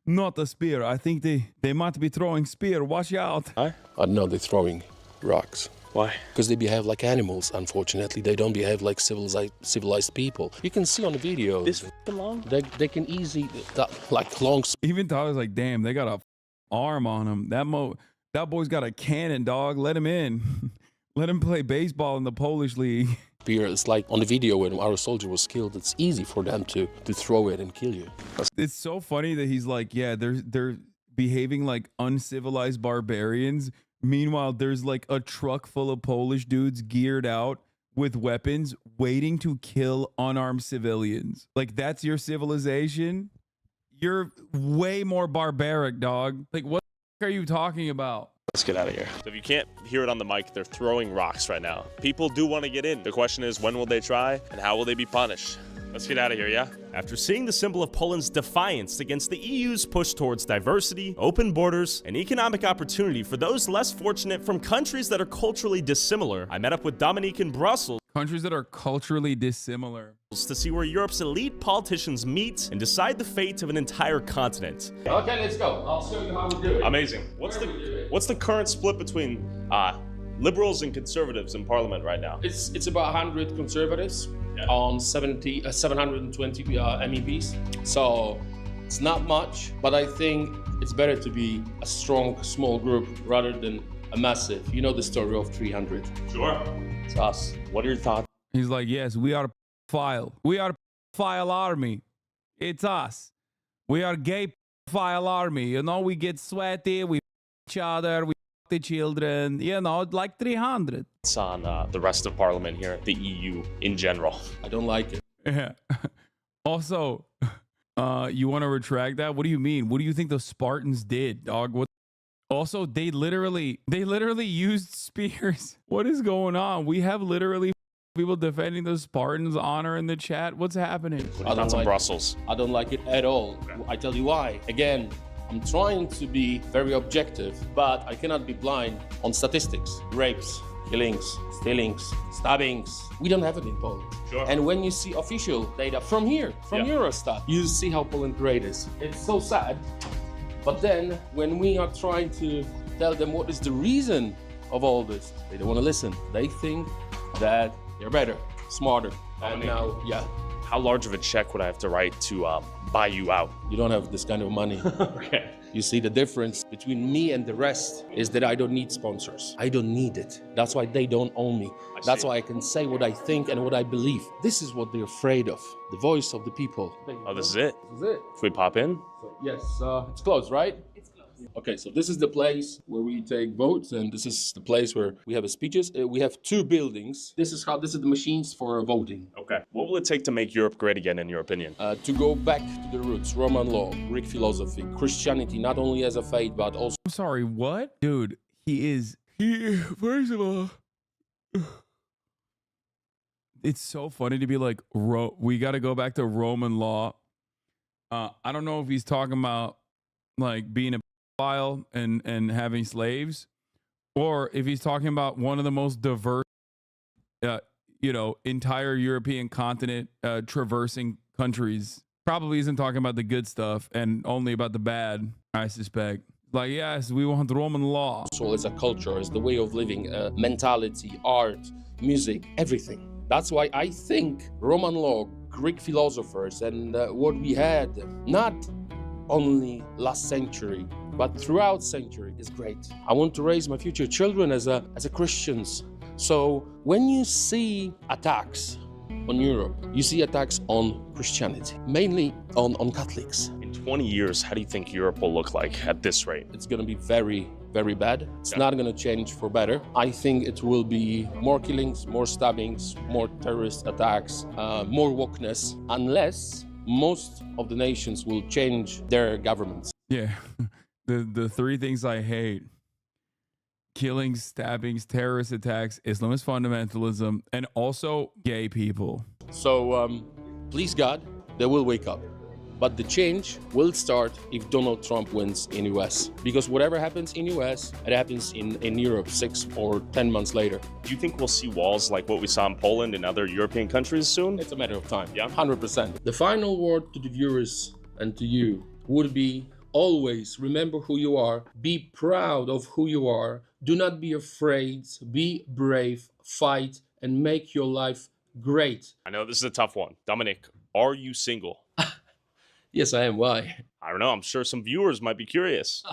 Not a spear. I think they might be throwing spear. Watch out. I don't know. They're throwing rocks. Why? Because they behave like animals, unfortunately. They don't behave like civilized people. You can see on the video. This long? They can easily, like long... Even Tyler's like, damn, they got a arm on him. That boy's got a cannon, dog. Let him in. Let him play baseball in the Polish league. It's like on the video when our soldier was killed, it's easy for them to throw it and kill you. It's so funny that he's like, yeah, they're behaving like uncivilized barbarians. Meanwhile, there's like a truck full of Polish dudes geared out with weapons waiting to kill unarmed civilians. Like, that's your civilization? You're way more barbaric, dog. Like, what are you talking about? Let's get out of here. So if you can't hear it on the mic, they're throwing rocks right now. People do want to get in. The question is, when will they try and how will they be punished? Let's get out of here, yeah? After seeing the symbol of Poland's defiance against the EU's push towards diversity, open borders, and economic opportunity for those less fortunate from countries that are culturally dissimilar, I met up with Dominique in Brussels. Countries that are culturally dissimilar. To see where Europe's elite politicians meet and decide the fate of an entire continent. Okay, let's go. I'll show you how we do it. Amazing. What's the current split between liberals and conservatives in parliament right now? It's about 100 conservatives on 720 MEPs. So it's not much, but I think it's better to be a strong, small group rather than a massive. You know the story of 300. Sure. It's us. What are your thoughts? He's like, yes, we are file. We are file army. It's us. We are gay file army. You know, we get sweaty, we each other, we the children, you know, like 300. It's on the rest of parliament here, the EU in general. I don't like it. Yeah. Also, you want to retract that? What do you mean? What do you think the Spartans did, dog? What? Also, they literally used spears. What is going on? We have literally people defending the Spartans' honor in the chat. What's happening? That's in Brussels. I don't like it at all. I tell you why. Again, I'm trying to be very objective, but I cannot be blind on statistics. Rapes, killings, stealings, stabbings. We don't have it in Poland. Sure. And when you see official data from here, from Eurostat, you see how Poland great is. It's so sad But then, when we are trying to tell them what is the reason of all this, they don't want to listen. They think that they're better, smarter. And now, yeah. How large of a check would I have to write to buy you out? You don't have this kind of money. Okay. You see, the difference between me and the rest is that I don't need sponsors. I don't need it. That's why they don't own me. That's why I can say what I think and what I believe. This is what they're afraid of. The voice of the people. Oh, this is it? This is it. If we pop in? So, yes, it's closed, right? It's closed. Okay, so this is the place where we take votes, and this is the place where we have speeches. We have 2 buildings. This is the machines for voting. Okay. What will it take to make Europe great again, in your opinion? To go back to the roots, Roman law, Greek philosophy, Christianity, not only as a faith, but also... I'm sorry, what? Dude, first of all, it's so funny to be like, we got to go back to Roman law. I don't know if he's talking about like being a pedophile and having slaves, or if he's talking about one of the most diverse, entire European continent traversing countries. Probably isn't talking about the good stuff and only about the bad, I suspect. Like, yes, we want Roman law. So as a culture, as the way of living, mentality, art, music, everything. That's why I think Roman law, Greek philosophers, and what we had, not only last century, but throughout century, is great. I want to raise my future children as a Christians. So when you see attacks on Europe, you see attacks on Christianity, mainly on Catholics. In 20 years, how do you think Europe will look like at this rate? It's going to be very, very bad. It's not going to change for better. I think it will be more killings, more stabbings, more terrorist attacks, more wokeness, unless most of the nations will change their governments. Yeah, the 3 things I hate: killings, stabbings, terrorist attacks, Islamist fundamentalism, and also gay people. So please God, they will wake up. But the change will start if Donald Trump wins in US. Because whatever happens in US, it happens in Europe 6 or 10 months later. Do you think we'll see walls like what we saw in Poland and other European countries soon? It's a matter of time. Yeah, 100%. The final word to the viewers and to you would be always remember who you are. Be proud of who you are. Do not be afraid. Be brave. Fight and make your life great. I know this is a tough one. Dominic, are you single? Yes, I am. Why? I don't know. I'm sure some viewers might be curious.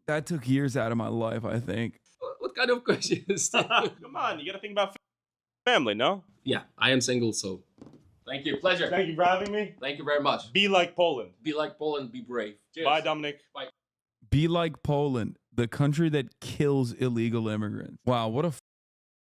That took years out of my life, I think. What kind of question is that? Come on, you got to think about family, no? Yeah, I am single, so thank you. Pleasure. Thank you for having me. Thank you very much. Be like Poland. Be like Poland, be brave. Cheers. Bye, Dominic. Bye. Be like Poland, the country that kills illegal immigrants. Wow, what a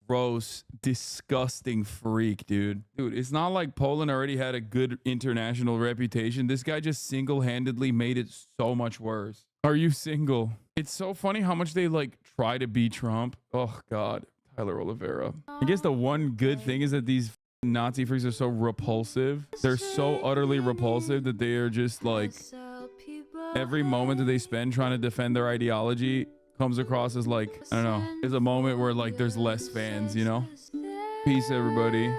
gross, disgusting freak, dude. Dude, it's not like Poland already had a good international reputation. This guy just single-handedly made it so much worse. Are you single? It's so funny how much they like try to be Trump. Oh God, Tyler Oliveira. I guess the one good thing is that these Nazi freaks are so repulsive. They're so utterly repulsive that they are just like, every moment that they spend trying to defend their ideology comes across as like, I don't know, is a moment where like there's less fans, you know? Peace, everybody.